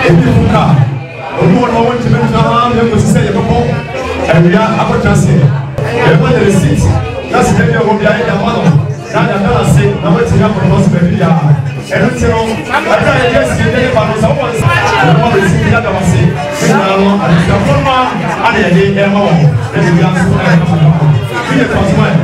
ebi fuka omo no won tibe na ha me ko sise ye popo ewia akotase e ma the receipt na se dey go bia ya ma no na na se na wetin ya for no se be ya enu tiro ata ye yes ye dey ba no sa won sa no receipt ya da wase na no adisa forma ana ye dey e ma wo e dey ya so e ma no dije to smile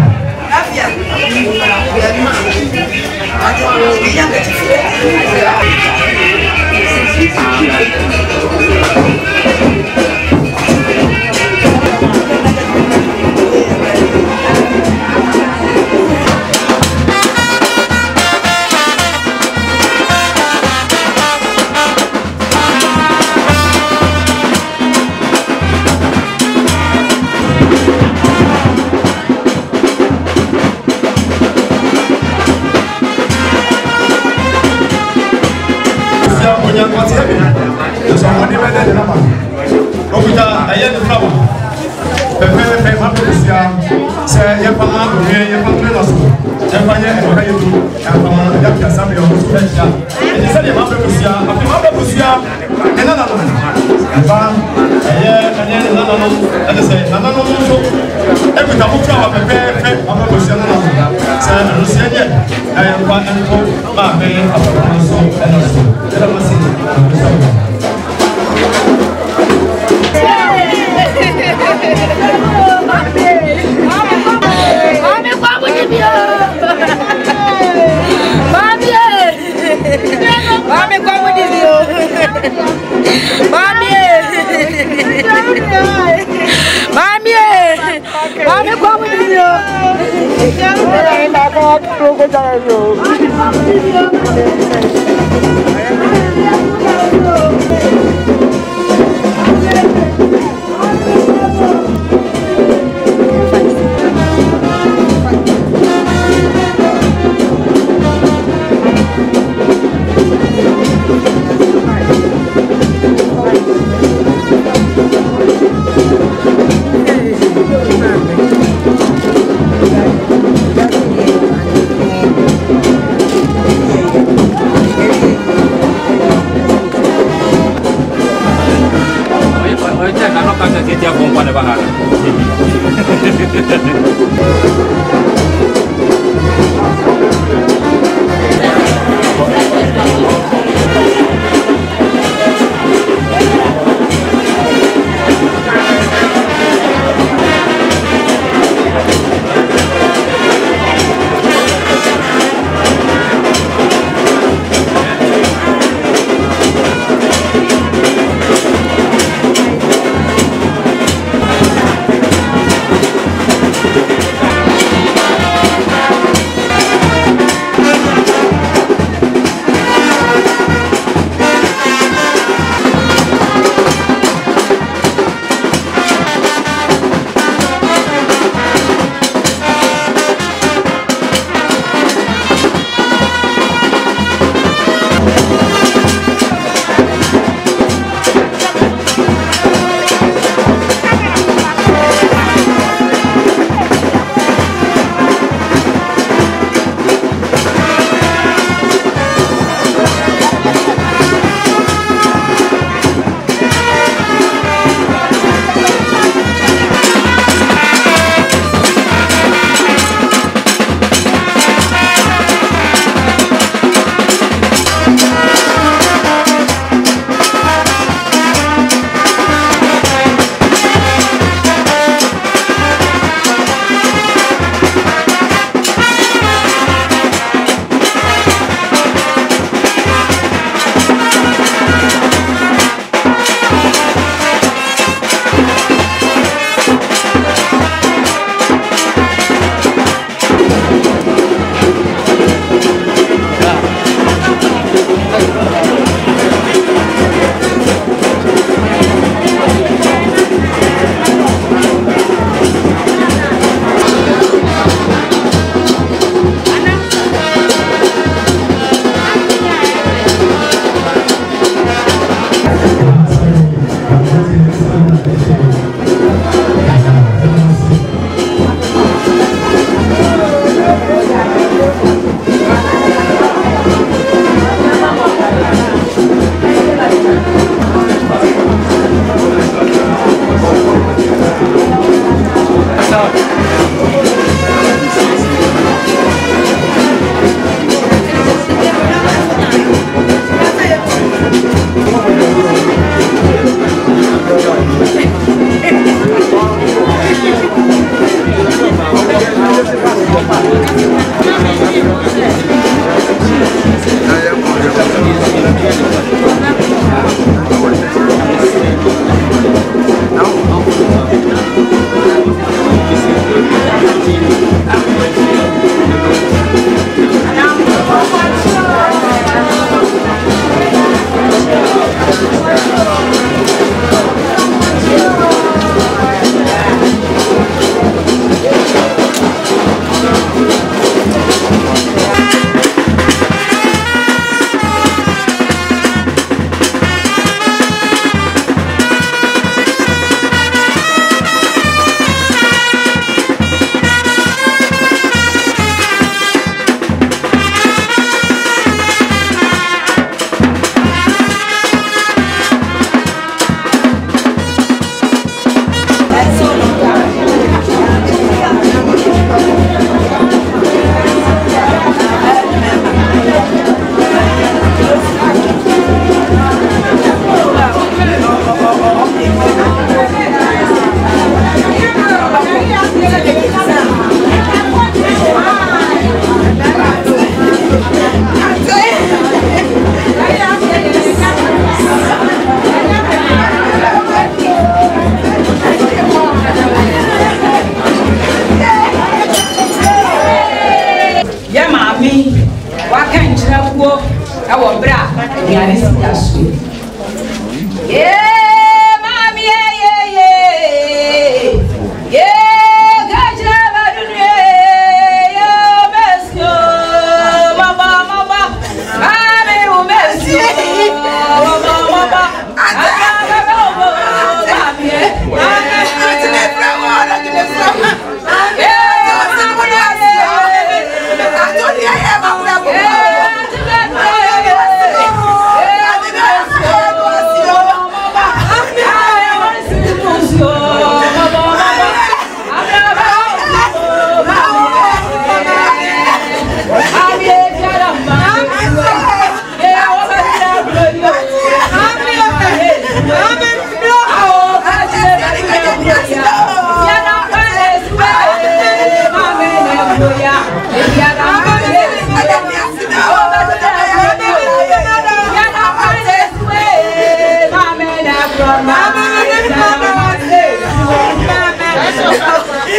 Yeah, mommy. Why can't you have work? Our bra, yeah, mommy, yeah, got you ever yeah, best you, mama, mommy, who best you,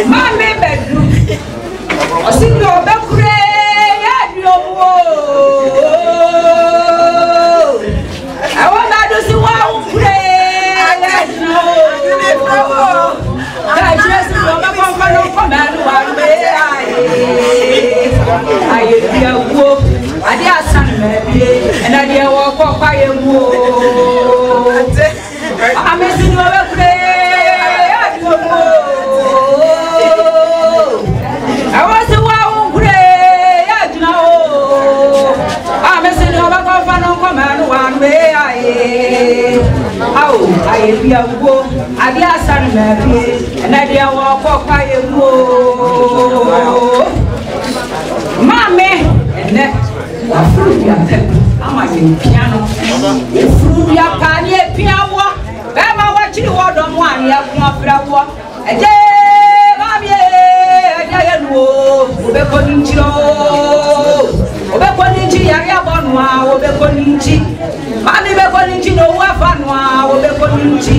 Mommy bedroom. I see your back. I want to see what pray. I just piano. Fruit panie piano. Bema watching what on one year from flower. A day, mammy, a day, Obeconinchi, Obeconinchi, Ayabonwa, Obeconinchi, Mammy Beconinchi, no Wafanwa, Obeconinchi,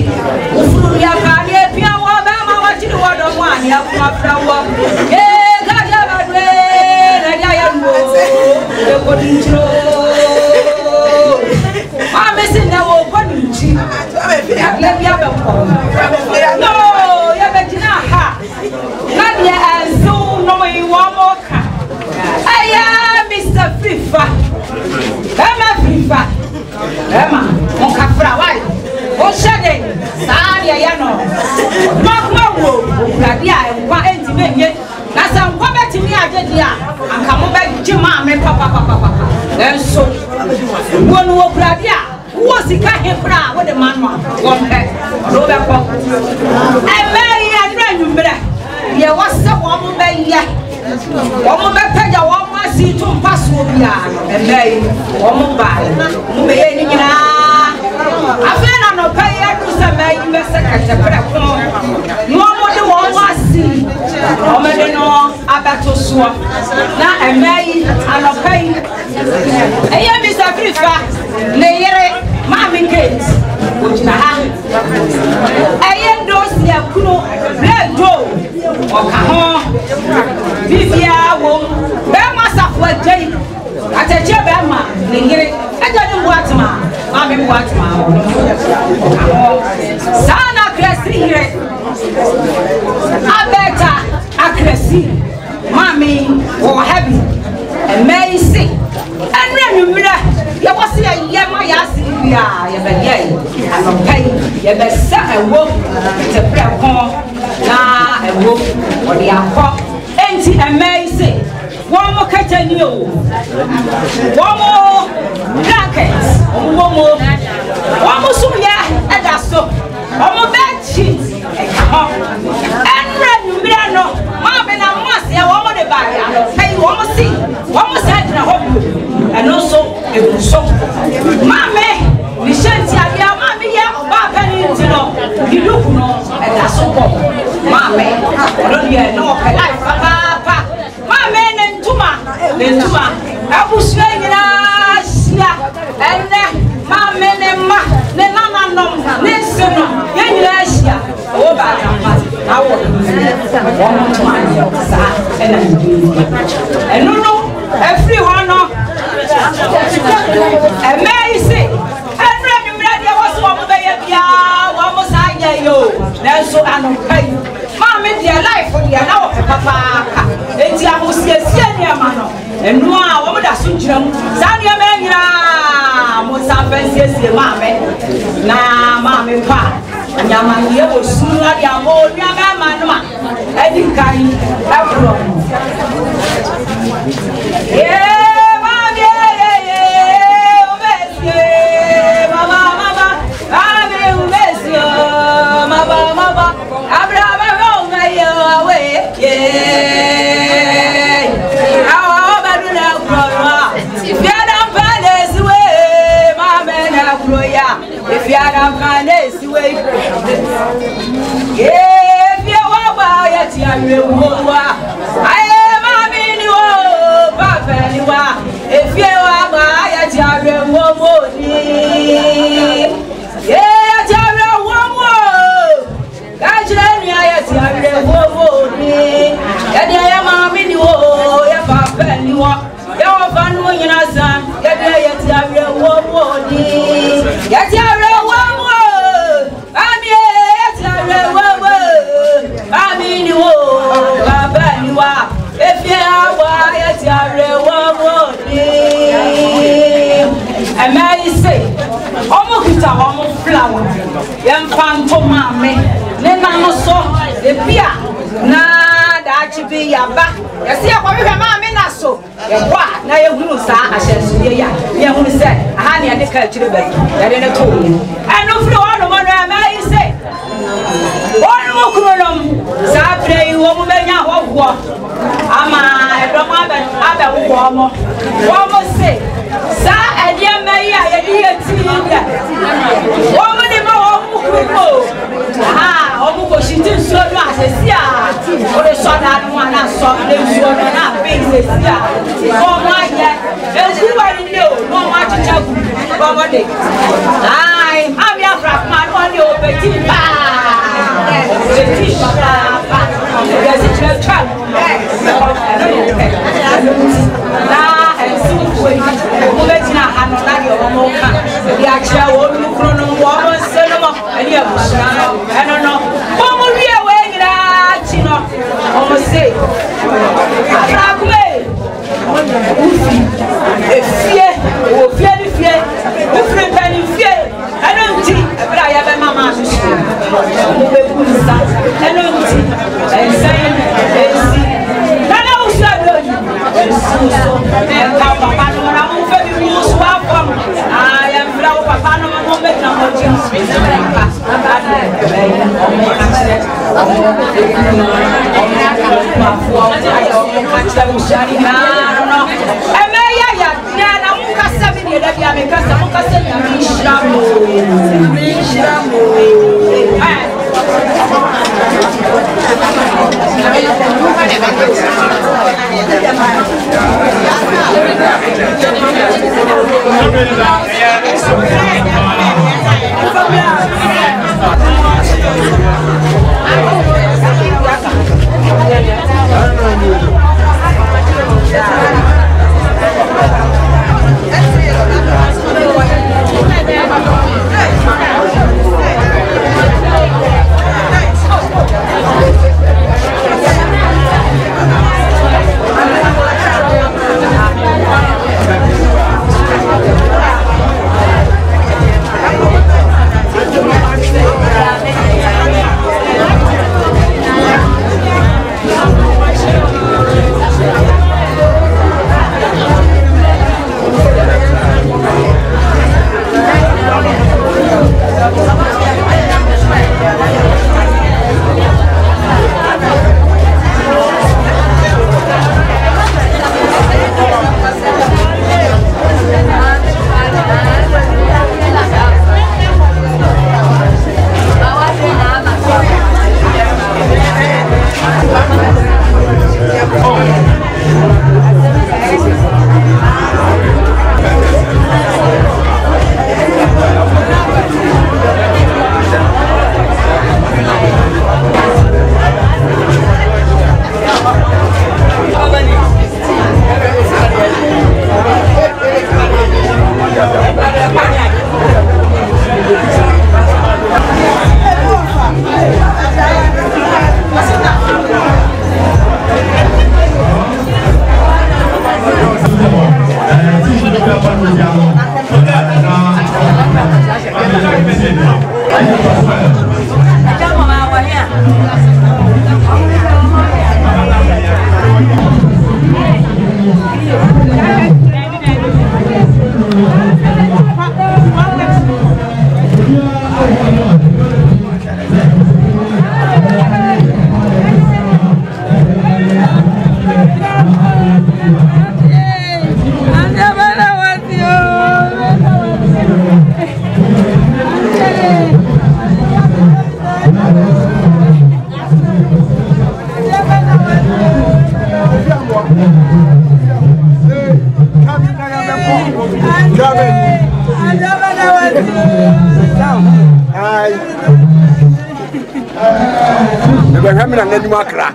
Ufruya panie piano. Bema watching what on one year from flower. Yeah, Gajabade, a day, Obeconinchi. I'm missing the old one. Let me have a phone. No, you're better not. Not yet, and soon, no, you want more. I am Mr. Fifa. Emma Fifa. Emma, Moncafra, why? Oh, Shade, Sadia Yano. Mamma, Radia, and what intimate. That's a woman to me. I did, and come back to Mamma, Papa. And so, one more Radia. Was the kind bra with the man one head? Robert Pop. And Mary and Ren, there was some woman by ya. Woman by Pedja, one must see to pass over and Mary, woman by Mubay. I feel no pay to some man, you secretary. No more the one must see. Woman, no, I battle swap. Now, and Mary, and no pay. I am Mr. Frifa, Nayere. Mammy Kate, which I am those near Kuno, Black Joe, or Cajon, Vivia, Bama Safwa Jay, at a Jabama, Ningiri, I don't know what Mammy Watma, Sana Cressy, Abeta, Accuracy, Mammy, or Heavy, and May see, and remember. You was here, Yama Yasi, and I'm paying your best son and wolf to prep home. Nah, and wolf, or the alcohol, empty amazing. One more curtain, you one more blankets, one more soon, yeah, and that's so. One more bed sheets, and red Milano, Mamma, and I must have one more to buy. Pay one more seat, one more side in a home. And also, it was so. Mammy, we shan't have your mammy, you look no, and that's so good. Mammy, I don't hear no life, papa. Mammy, and Tuma, I was swinging. Amazing. And ready, ready, I was one baby, almost I get you. Now, so I don't pay you. Mamma, dear life for the hour, Papa. It's your house, senior man. And no, I would assume Sanya Mania, Mosa, Mamma. Now, Mamma, Pa. Nyamani wo sura dia mo nyama manuma edi kai afro mama umesie mama ame umesie mama abraba umeyo awe awa baduna krora fiada palace we mama na kroya fiada palace we if you are yet I am a mini papa if you are yet flower, young phantom mammy, then I'm so the beer. Nah, that should be your back. You see, I'm going to mammy, so what? Now you will say, I shall see ya. You will say, honey, and the culture, that in a tool. I know for all the money I may say. One more column, Saturday, woman, of war. I don't have a warmer. One more say, Sir, and dear May, I dear tea. Woman, she did so much. Or the son had one I saw them so not being this. Oh, my God, there's you already know, no much to tell you. I'm your man on your petit there's a church child. I don't know. What will be away that you know? Almost say, I don't think I have a mamma. I don't think and saying, I know I am Flower Papa, no moment, no Hamina na nyuma kra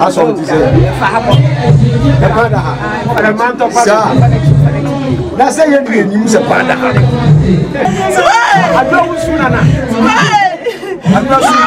aso ti se fa habo e pada ha para manto pa na se ye ni nyum se pada ha ado usuna na ado usuna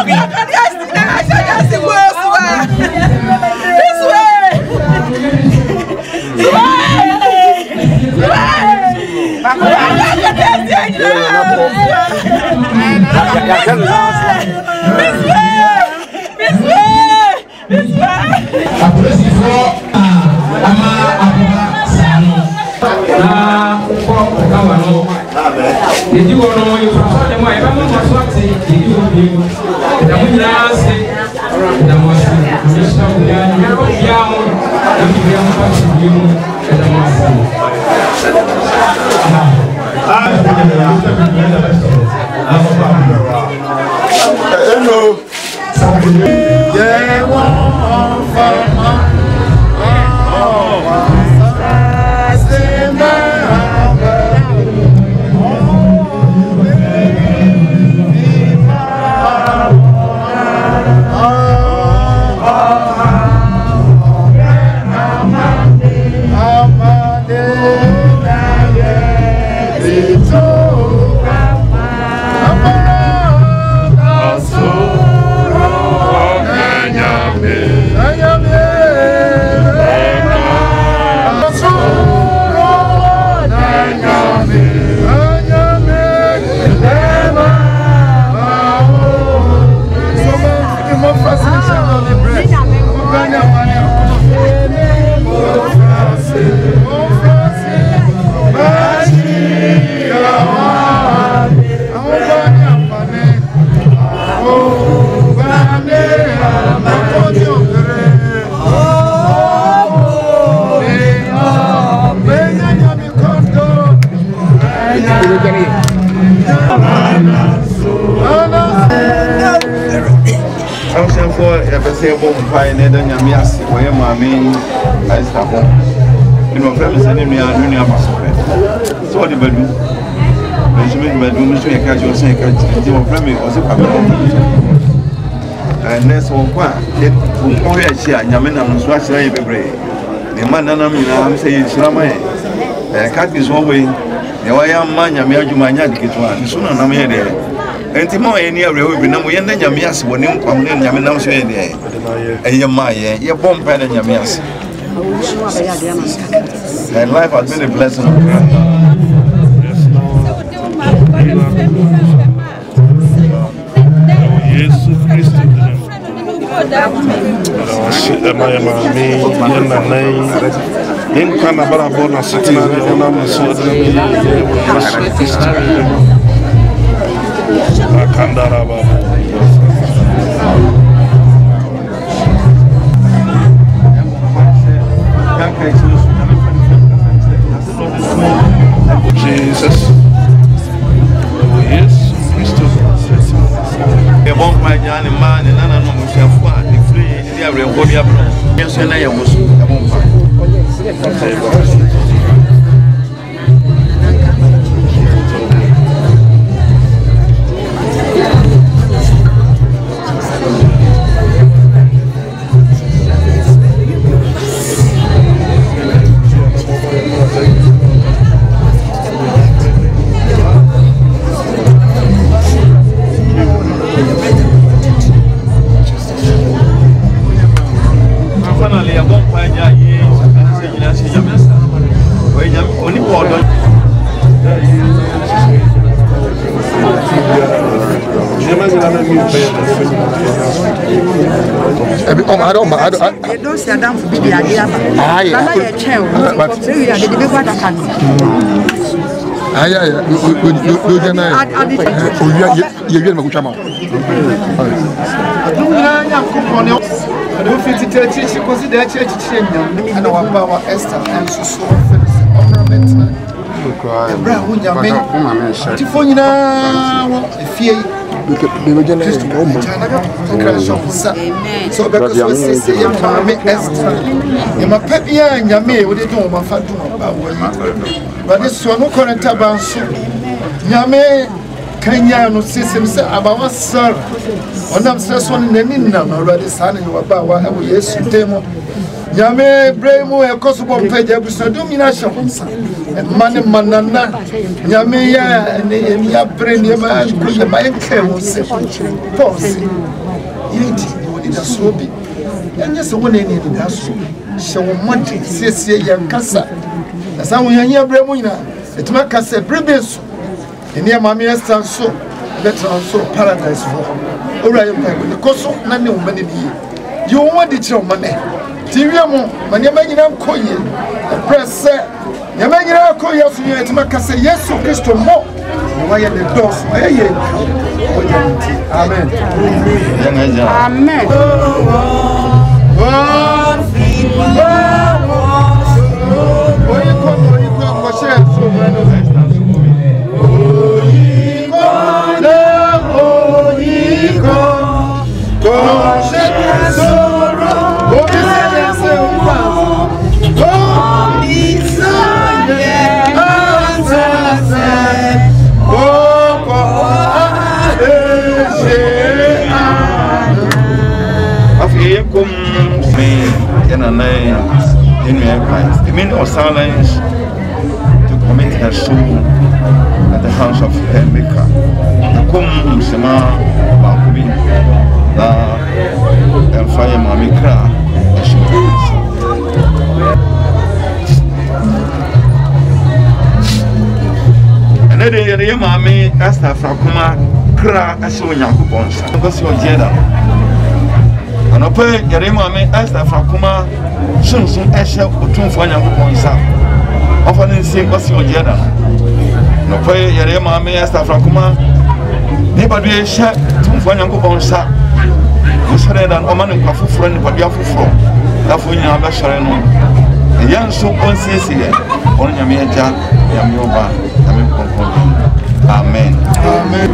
Nyamena no so ahye bebre ne man nanam nyina am say yirama e ka bi so we ne wa ya ma nyame adwuma nya diketo a so na nam ye de enti mo ye ni awre we bi na mo ye na nyame ase woni nkwam ne nyame nam so ye de e ye ma ye bom pa de nyame ase. And life has been a blessing of God. Jesus Christ. My mammy, in Canabara Bona City, Jesus. Yes, Christos. A bomb my Johnny man and none of them shall the free, the average body of yes, and I was a bomb. oni po odo I don't see Adam for be the idea. So because we say extra. My peppy and Yame, what they do, my father, but this one no current about Yame Kenya no system say about what sir. On them stress one in the Nina already signing about what we yes to demo. Yame Bremo and Kosovo page episode domination. Money manana Yame and ya brain yama and my care say pause. It is so big. And just one in it has so much says Yankasa. As I will hear Bremuina, it might cast a previous. And near Mammy Estan so better also paradise for Orion Pine with the Koso, none of money. You want it your money. Tiriamo, Manyaman Koye, the press, Yamana Koya, so you had to make us say yes to Christo more. Why are the doors? Amen. Amen. It means our silence to commit her soul at the hands of her maker. Come, Sema, Bakubi, and fire Mamika, and then the Mammy asked her from Kuma, Kra, as so young bonds, because you're Jeda. And I pay Yarima asked her from Kuma. Soon Asha or two for young ones. Often in same was your Jeda. No pay Yarema may ask from Kuma. Nobody shot two for young ones. You said an Oman and Kafu friend, but you have from. That's when you have a Sharano. A young so on Cecilia, on Yamiaja, Yamioba, Amen. Amen.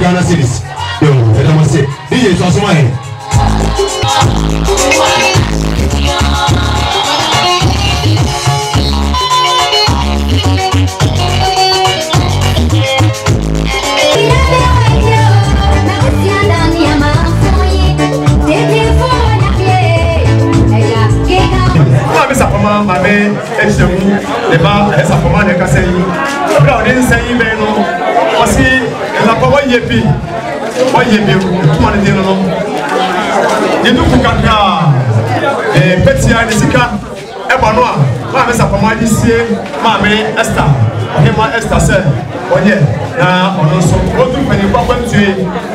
Ghana cities. Yo, I must say, DJ to us, Mame, Eshemu, Leba, Esapoma, de Casey, Brown, saying, Beno, Ossi, and La Power Yepi, or Yepi, one in the room. You do Kaka, Petia, Nisika, Ebanoa, Mame Sapoma, this year, Mame, Esther, Hema Esther said, oh yeah, now, also, what do you want to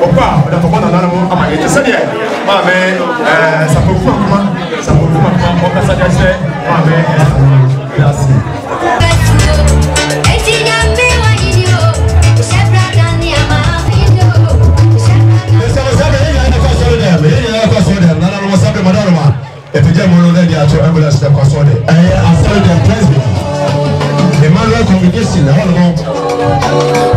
Opa, the Papa, and I'm going to say, Mame, Sapoma, Sapoma, Okasa, Mame, Esther. Emmanuel congregation, I don't know.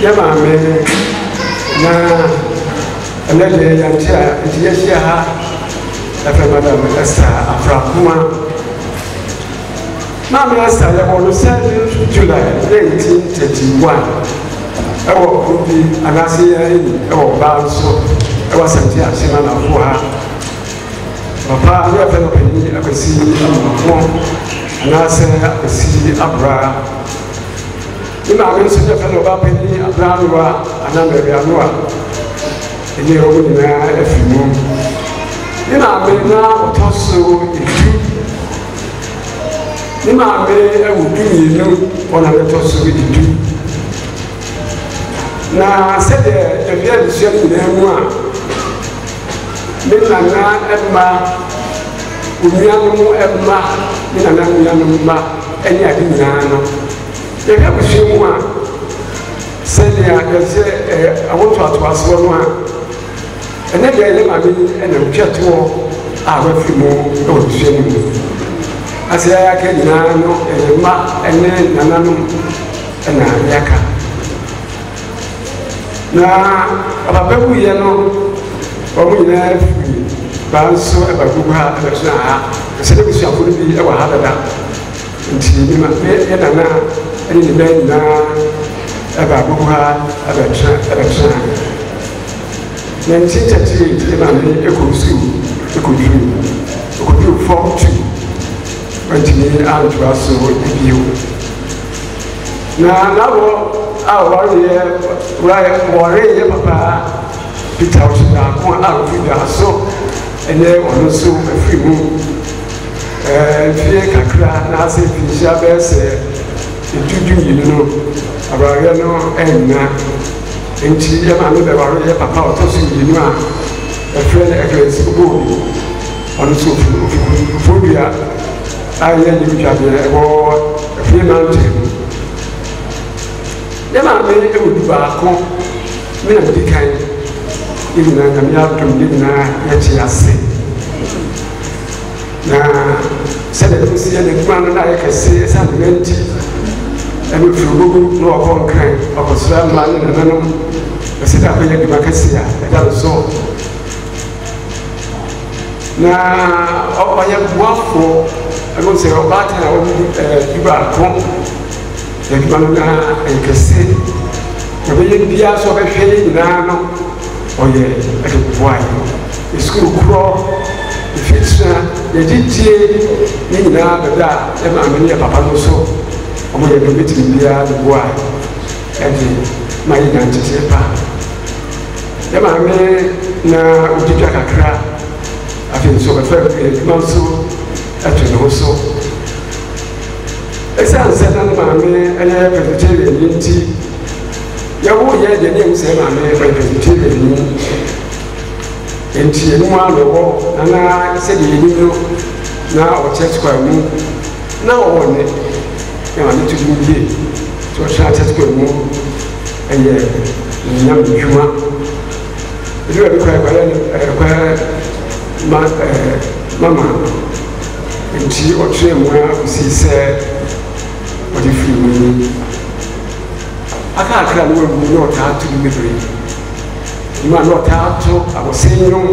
yɛ maame na ɛnɛ deɛ yɛnte a nti yɛhyia ha ɛfɛ madam Esther Afrakuma maame Esther yɛwɔ no 7 July 1931 ɛwɔ obi anaasɛ yɛn ɛwɔ ɔbaa nso ɛwɔ asante ahyɛma n'afo ha papa ne yɛfɛ no panyin akwasi amamɔ anaasɛ akwasi abra ne maame nso yɛfɛ no ɔbaa panyin abra anoa anaa baabi anoa ɛne ɛwɔ nyinaa afiri mu ne maame na ɔtɔ so edu ne maame ɛwɔ du mmienu ɔna ne tɔ so edu na sɛdeɛ ɛbea abusua nyinaa mu a ne nana ɛma onuanom ɛma ne nana nuanom mma ɛne ade nyinaa no yɛhwɛ abusua mu a sɛdeɛ yɛsɛ awotoatoasoɔ no a ɛnɛ deɛ ne maame ɛna otwa toɔ a wafiri mu ɛwɔ abusua no mu asɛ yɛaka nyinaa no ɛyɛ mma ɛne nananom ɛna yɛaka na papa wuyɛ no wɔn nyinaa firi baa nso ɛba gugu ha ɛbɛtena ha ɛsɛ dɛ busuafo no bi ɛwɔ ha dada nti ne ma yɛ nana ɛne ne bɛn nyinaa ɛba gugu ha ɛbɛtena na nti kyɛkyɛ ne ma me ɛkɔ sukuu ɛkɔduru fɔm 2 wɔntumi antoa so bio na n'awɔ a wɔreyɛ papa Peter Oshidako a ɔfiri so ɛnɛ ɔno nso afiri mu fie kakra n'asɛ mfinhyia bɛyɛ sɛ edudu mmienu no awareɛ no ɛnna nti yɛ maame bɛware yɛ papa ɔtɔ so mmienu a ɛfrɛ no ɛkɛnsi booli ɔno nso ofodua a yɛ nyim dwadeɛ ɛwɔ afie mountain yɛ maame ɛwɔ du baako me na medi kan ne nyinaa nyame adom ne nyinaa yɛkye ase na sɛdeɛ ɛmu si yɛ n'adwuma no na ayɛ kɛse ɛsiane ne nti ɛno firi gogo na ɔkɔ nkran ɔkɔsra mma ne nananom ɛsɛ dɛ akɔyɛ adwuma kɛse a ɛda no so na ɔyɛ boafoɔ ɛno sɛ ɔbaatan a wɔmu du baako adwuma no na ɛyɛ kɛse na ɔbɛyɛ biara so ɔbɛhwɛ yɛ nyinaa no ɔyɛ ɛdeboa yɛ sukuu korɔ ɛfitira yɛgyegye ne nyinaa bɛda a ɛmaame ne yɛ papa no so ɔmo yɛ no bɛtumi biara deboa ɛde ma yɛ nyankyekyeɛ pa yɛ maame na ɔgyedwa kakra afei nso ɔbɛfa adwuma nso ɛto ne ho so ɛsiane sɛ na ne maame ɛyɛ presbyterian ni nti yɛwo yɛ deɛ ne ɛmu sɛ maame ɛyɛ presbyterian ni nti ɛnum ano wɔ nana sɛdeɛ yɛnim no na ɔkyerɛ sukuu mu na ɔwɔ ne yɛ maame to mu yie nti ɔkyerɛ akyerɛ sukuu mu ɛyɛ nyam dwuma ebi wɔ bi kora ɛkɔyɛ mama nti ɔkyerɛ mu a osi sɛ ɔde firi mu yi akakra no wawu na ɔtaa to no bebree nima na ɔtaa to abɔsɛn nnwom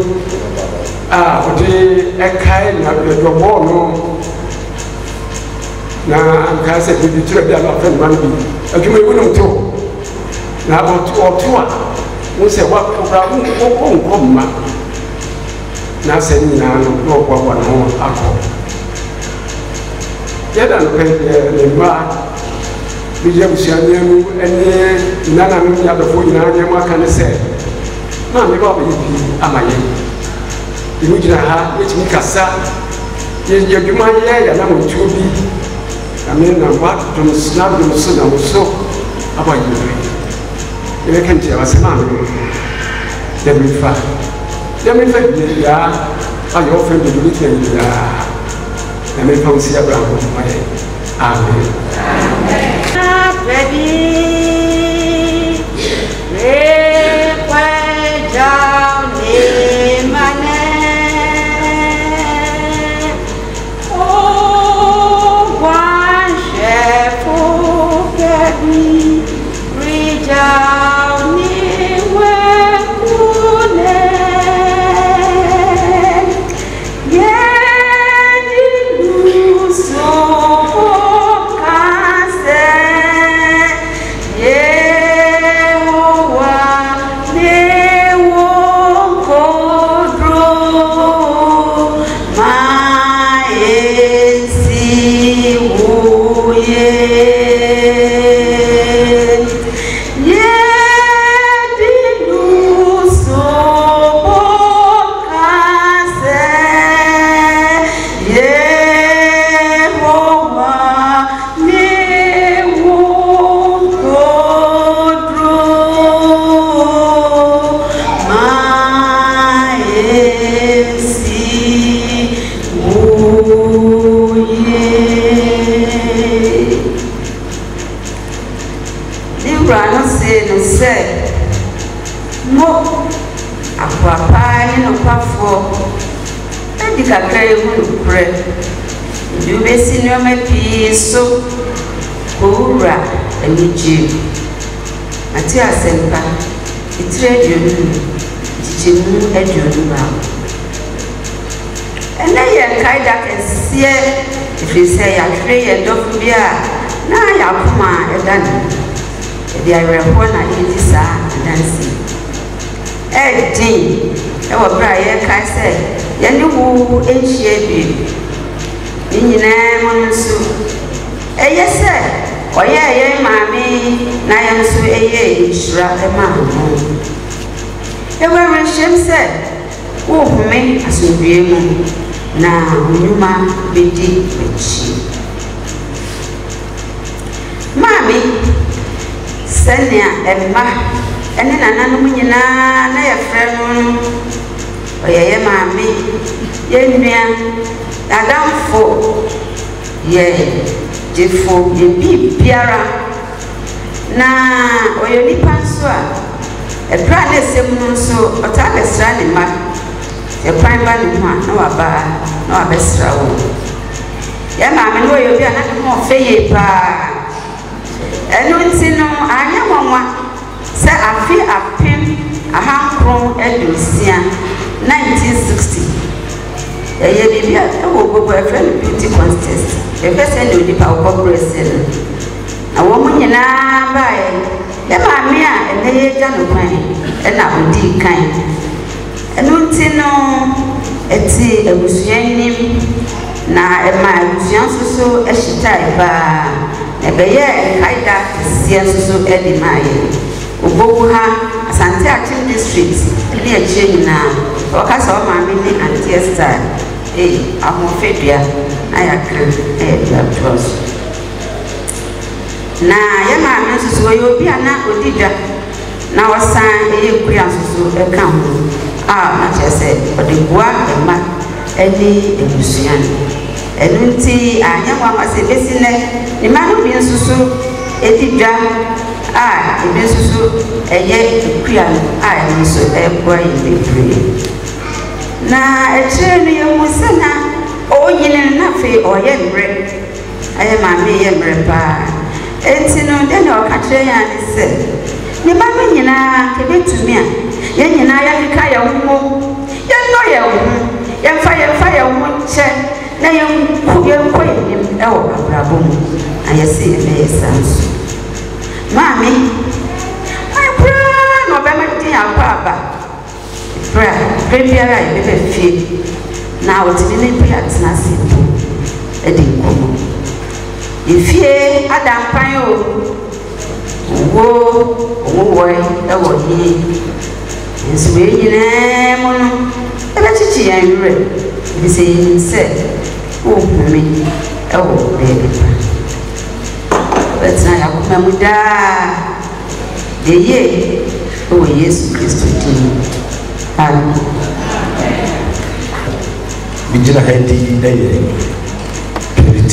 a ɔde ɛkae na ɛdɔbɔɔ no na nkae sɛ bibi twerɛ bi a na ɔfɛ noma no bi adwuma ewu nom to na ɔto a wo sɛ wɔkora wokɔ nkɔ mma na asɛ ne nyinaa no na ɔboaboa ne ho akɔ yɛda no pɛ ne mma bɛgye abusuaneɛ mu ne nananom ne adɔfoɔ nyinaa nyɛ mu aka ne sɛ maame ba ɔbɛyɛ bi ama yɛn ɛmu gyina ha yɛtumi kasa yɛdwuma yɛ yɛnamontuo bi ame na wadom nadom so na wo so abɔ yɛbere yɛbɛka ntia wasɛ maame no dɛmrefa biaa ayɛ ɔfɛ bɛdole tia biaa na mefa wo si abrahɔ ma yɛ amen Ready, down in my name. Oh, one chef, get me, reach out.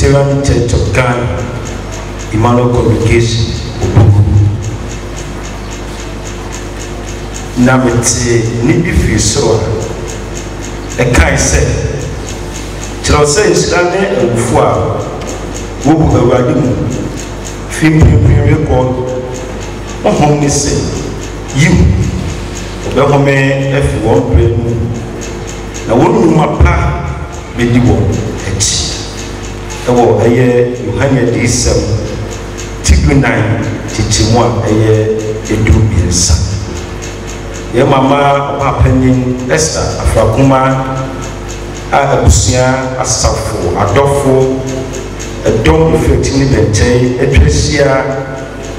Presbyterian Church of Ghana, Emmanuel Congregation, na mete ni bifi so e kai se kyerɛ sɛ nhyira ne awufo a wobu awurade mu fi mpempem rekɔ ɔhom ne sɛ yiw ɔbɛhome afi wɔn berɛ mu na wɔn nnwuma pa bɛdi wɔn akyi ɛwɔ ɛyɛ yohane adiyisɛm tigunan kyekyɛmu a ɛyɛ edumiɛnsa yɛ mama ɔpapanyin Esther Afrakuma a abusua asafo adɔfo ɛdɔm effect ne bɛnkyɛn atwa ahyia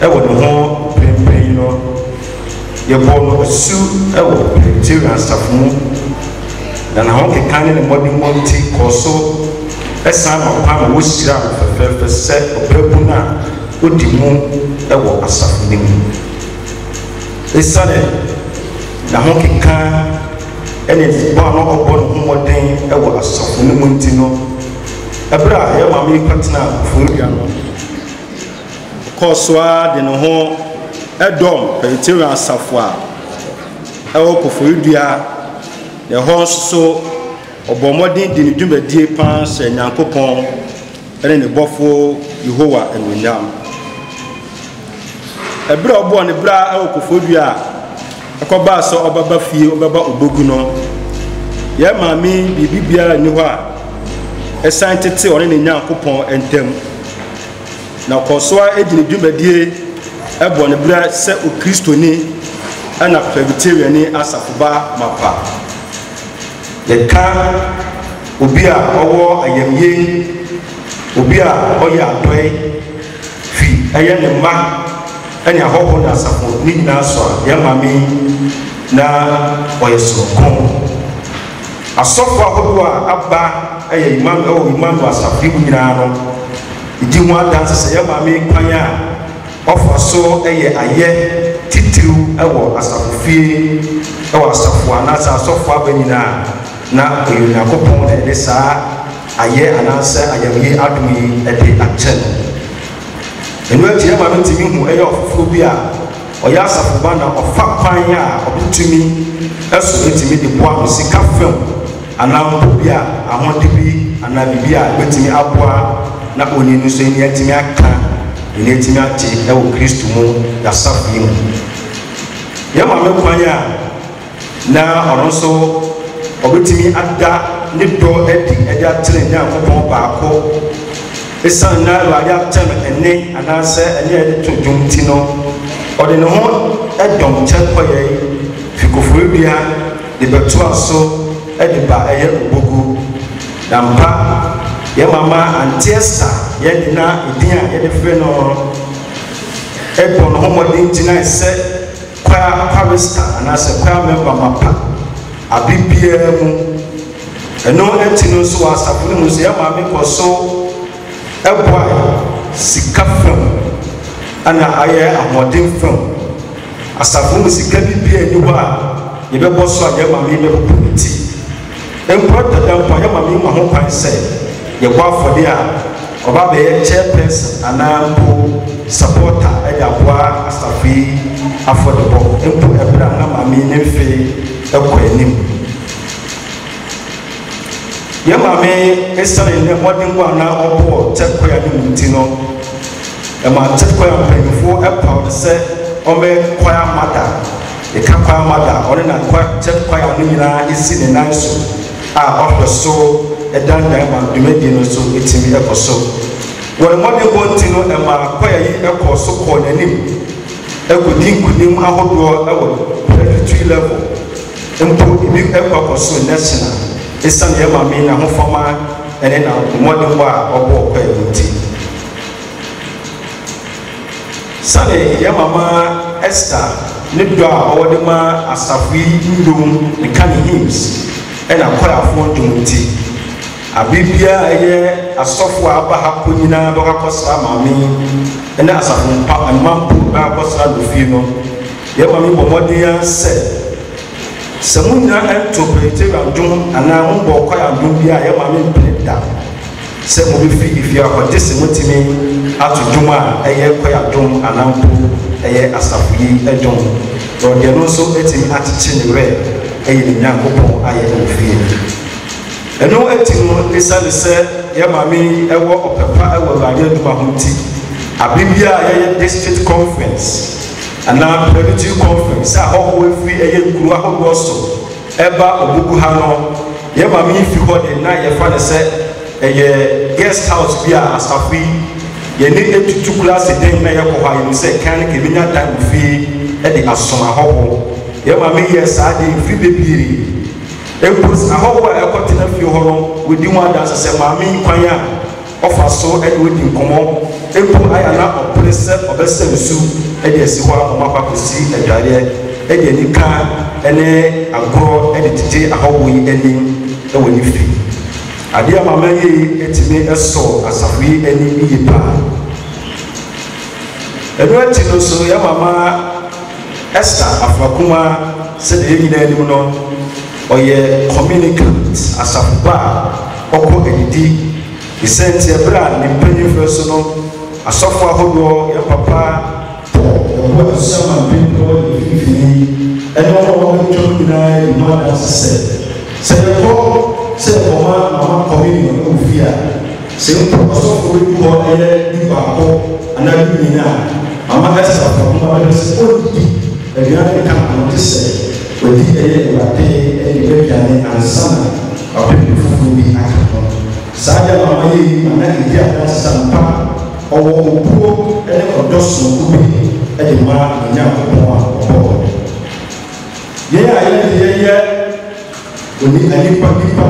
ɛwɔ ne ho pɛmpɛn no yɛbɔ no asu ɛwɔ Presbyterian asafo mu na na ho keka ne mmɔdemmɔnti kɔ so ɛsan ma kwan ma wɔhyira fɛfɛɛfɛ sɛ ɔbɛbu no a ɔdi mu ɛwɔ asafo no mu ɛsiane na ho keka ɛne bɔ a na ɔbɔ ne ho mmɔden ɛwɔ asafo no mu nti no ɛberɛ a yɛ maame kɔtena Koforidua no kɔɔ so a de ne ho ɛdɔm Presbyterian asafo a ɛwɔ Koforidua na ɛhɔ nso ɔbɔ mmɔden de ne dwumadie paa hyɛ Nyankopɔn ɛne ne bɔfo Yehowa anuonyam ɛberɛ a ɔbɔɔ ne berɛ a ɛwɔ Koforidua a ɛkɔbaa sɛ ɔbɛba fie ɔbɛba Obogu no yɛ maame biribi biara nni hɔ a ɛsan tete ɔne ne Nyankopɔn ntam na ɔkɔ so a ɛdi ne dwumadie ɛbɔ ne berɛ sɛ okristoni ɛna Presbyteriani asafoba mapa yɛka obi a ɔwɔ ayamye obi a ɔyɛ adɔe fi ɛyɛ ne mma ɛne ahɔho ne asafo ne nyinaa so a yɛ maame na ɔyɛ soronko asɔfo ahodoɔ a aba ɛyɛ imam asafo mu nyinaa no ɛdi ho adanse sɛ yɛ maame kwan a ɔfa so ɛyɛ ayɛ titiriw ɛwɔ asafo fie ɛwɔ asafo anaasɛ asɔfo aba nyinaa na ɔyɛ Onyankopɔn na ɛde saa ayɛ anaasɛ ayamye adom yi ɛde akyɛ no ɛno akyi yɛ maame ntumi hu ɛyɛ ɔfoforɔ bi a ɔyɛ asafo ba na ɔfa kwan a ɔbɛtumi ɛso ɛtumi de boa no sika fam anaa mpo bi a ahode bi anaa biribi a ɛbɛtumi aboa na ɔni no so ɛni atumi aka ɛni atumi ate ɛwɔ Kristo mu yɛasafo yi mu yɛ maame kwan a na ɔno nso ɔbɛtumi ada ne dɔ adi ɛde akyerɛ Nyankopɔn baako ɛsiane na Awurade akyɛ no ɛne anaasɛ ɛne ɛde to dwom ti no ɔde ne ho ɛdɔm kyɛ kɔyɛ fi Koforidua de bɛtoa so ɛde ba ɛyɛ Obogu na mpa yɛ mama Antiesta yɛde na ɛdin a yɛde frɛ no ɛbɔ no ho mmɔden gyina sɛ chorista anaasɛ choir member mapa abibiara mu ɛno ɛti no nso wɔ asafo no mu so yɛ maame kɔ so ɛboa sika fam ana ayɛ ahoɔden fam asafo mu sika bibiara ni hɔ a yɛbɛbɔ so a yɛ maame bɛbɔ ne ti mpo dada mpo yɛ maame ma ho kwan sɛ yɛbɔ afɔde a ɔba bɛyɛ chairperson anaa mpo supporter ɛde aboa asafo yi afɔdebɔ mpo ɛberɛ a na maame ne mfe ɛkɔ anim yɛ maame ɛsane ne mmɔden mu a na ɔbɔɔ tɛkoya ne mu nti no ɛma tɛkoya mpanyinfoɔ ɛpaw no sɛ ɔmɛ kwaya mada ɛka kwaya mada ɔne na tɛkoya no nyinaa ɛsi ne nan so a ɔhwɛ so ɛdandan ma dwumadie no so ɛtumi ɛkɔ so wɔn mmɔden bɔ nti no ɛma kwaya yi ɛkɔ so kɔɔ n'anim ɛkɔdi nkunim ahodoɔ ɛwɔ predatory level mpo ebi ɛkɔ so national ɛsiane yɛ maame na ho fama ɛne na mmɔden bɔ a ɔbɔ kwaya no nti sane yɛ mama Esther ne dɔ a ɔwɔ de ma asafo yi ndom ne ka ne hymns ɛna kwayafoɔ ndom nti abibia ɛyɛ asɔfo a aba ha kɔ nyinaa bɛkɔsra maame ɛne asafo mpa amampo bɛkɔsra no fie no yɛ maame bɔ mmɔden sɛ sɛ mo nyinaa ɛnto Presbyterian dwom anaa mombɔ kwaya dwom bi a yɛ maame mpene da sɛ mo bɛfi efie a ɔde sɛ motumi ato dwom a ɛyɛ kwaya dwom anaa mpo ɛyɛ asafo yi dwom na ɔdeɛ no nso ɛtumi akyekye ne werɛ ɛyɛ ne Nyankopɔn ayɛ ɛwɔ fie ɛno ati no ɛsiane sɛ yɛ maame ɛwɔ ɔpɛpa ɛwɔ Awurade adwuma ho nti abibia a yɛyɛ district conference anaa planetary conference a ɔwɔ efiri ɛyɛ nkuru ahodoɔ so ɛba Obogu ha no yɛ maame yi fi hɔ de na yɛfa ne sɛ ɛyɛ guest house bi a asafo yi yɛne etutu kura ase den na yɛkɔ hɔ a yɛn sɛ kan ne kebenya dan fie ɛde asom ahɔho yɛ maame yɛ saa de mfiri bebree mpos ahɔho a ɛkɔtena fie hɔ no wɔdi ho adanse sɛ maame yi kwan a ɔfa so ɛde odi nkɔmmɔ mpo ayɛ na ɔpere sɛ ɔbɛsɛ nsu ɛde asi hɔ a ɔmo akɔ akɔsi adwareɛ ɛde anika ɛne agorɔ ɛde tete ahɔho yi anim ɛwɔ ne fi adeɛ a mama yi ɛtumi ɛsɔ asafo yi anim yie paa ɛno akyi no so yɛ mama Esther Afrakuma sɛdeɛ yɛ nyinaa anim no ɔyɛ communicant asafo ba a ɔkɔ adidi esɛnti ɛberɛ a ne mpanyinfoɔ so no asɔfo ahodoɔ yɛ papa ɛwɔ asuama mpanyinfoɔ yɛ fifini ɛne ɔmo a wɔatwa nyinaa yɛ mu adanse sɛ yɛkɔ sɛ ɔma mama communion ɛwɔ fie a sɛ mpo ɔsɔfo bi hɔ ɛyɛ bi baako anaa bi nyinaa mama Esther Afrakuma bɛyɛ sɛ ɔdidi aduane ka ɔte sɛ wɔdi ɛyɛ awurade ɛde bɛduane ansana ɔpɛpɛ fufuo bi aka ho saa deɛ mama yi mana ɛdi adansa mpa ɔwɔ opuo ɛne ɔdɔ sonko bi ɛde ma Onyankopɔn a ɔbɔɔ yɛn a yɛyɛ oni anipa nipa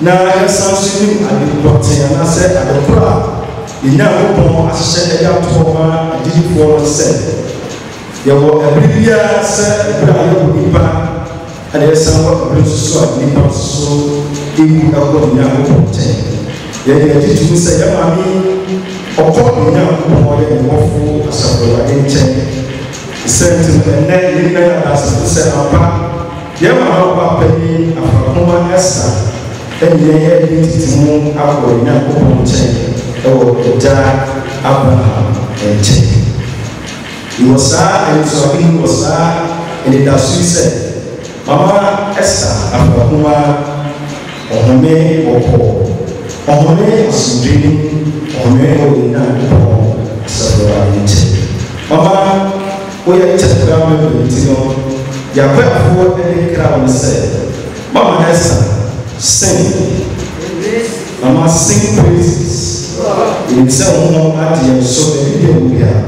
na yɛsan so nim adepɔten anaasɛ adekoro a Onyankopɔn ahyehyɛ ɛde ato hɔ ma adidifoɔ no sɛ yɛwɔ ɛbere biara sɛ ɛbere a yɛwɔ nipa ɛna yɛsan wɔ ɛbere nso so a nipa nso ewu ɛwɔ Onyankopɔn nkyɛn yɛde agye tum sɛ yɛ maame ɔkɔ Onyankopɔn yɛ ne wɔfo asafo Awurade nkyɛn sɛnti ɛnɛ yɛnyina yɛ adasefo sɛ ampa yɛ maame ɔba panyin Afrakuma Esther ɛne yɛ de tete mu akɔ Onyankopɔn nkyɛn ɛwɔ Agya Abraham nkyɛn wɔ saa ɛnsuabi wɔ saa ɛnidaso sɛ mama Esther Afrakuma ɔhome wɔkɔ ɔhome asomdwe ɔhome wɔ Onyankopɔn asafo Awurade nkyɛn mama woyɛ kyɛkra ma bɛnti no yɛakɔafoɔ ɛne kra wɔn sɛ mama Esther sing mama sing praises ɛnim sɛ wo ho adeɛ nso baabi deɛ wo biara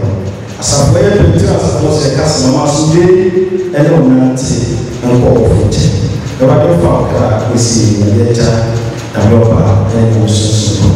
asafo yɛ pɛnti asafo sɛ kasa mama asomdwe ɛne wo nante nkɔ ɔfo nkyɛn Awurade fa ɔkra ɛsi yɛgya na bɛba ɛne wo sunsun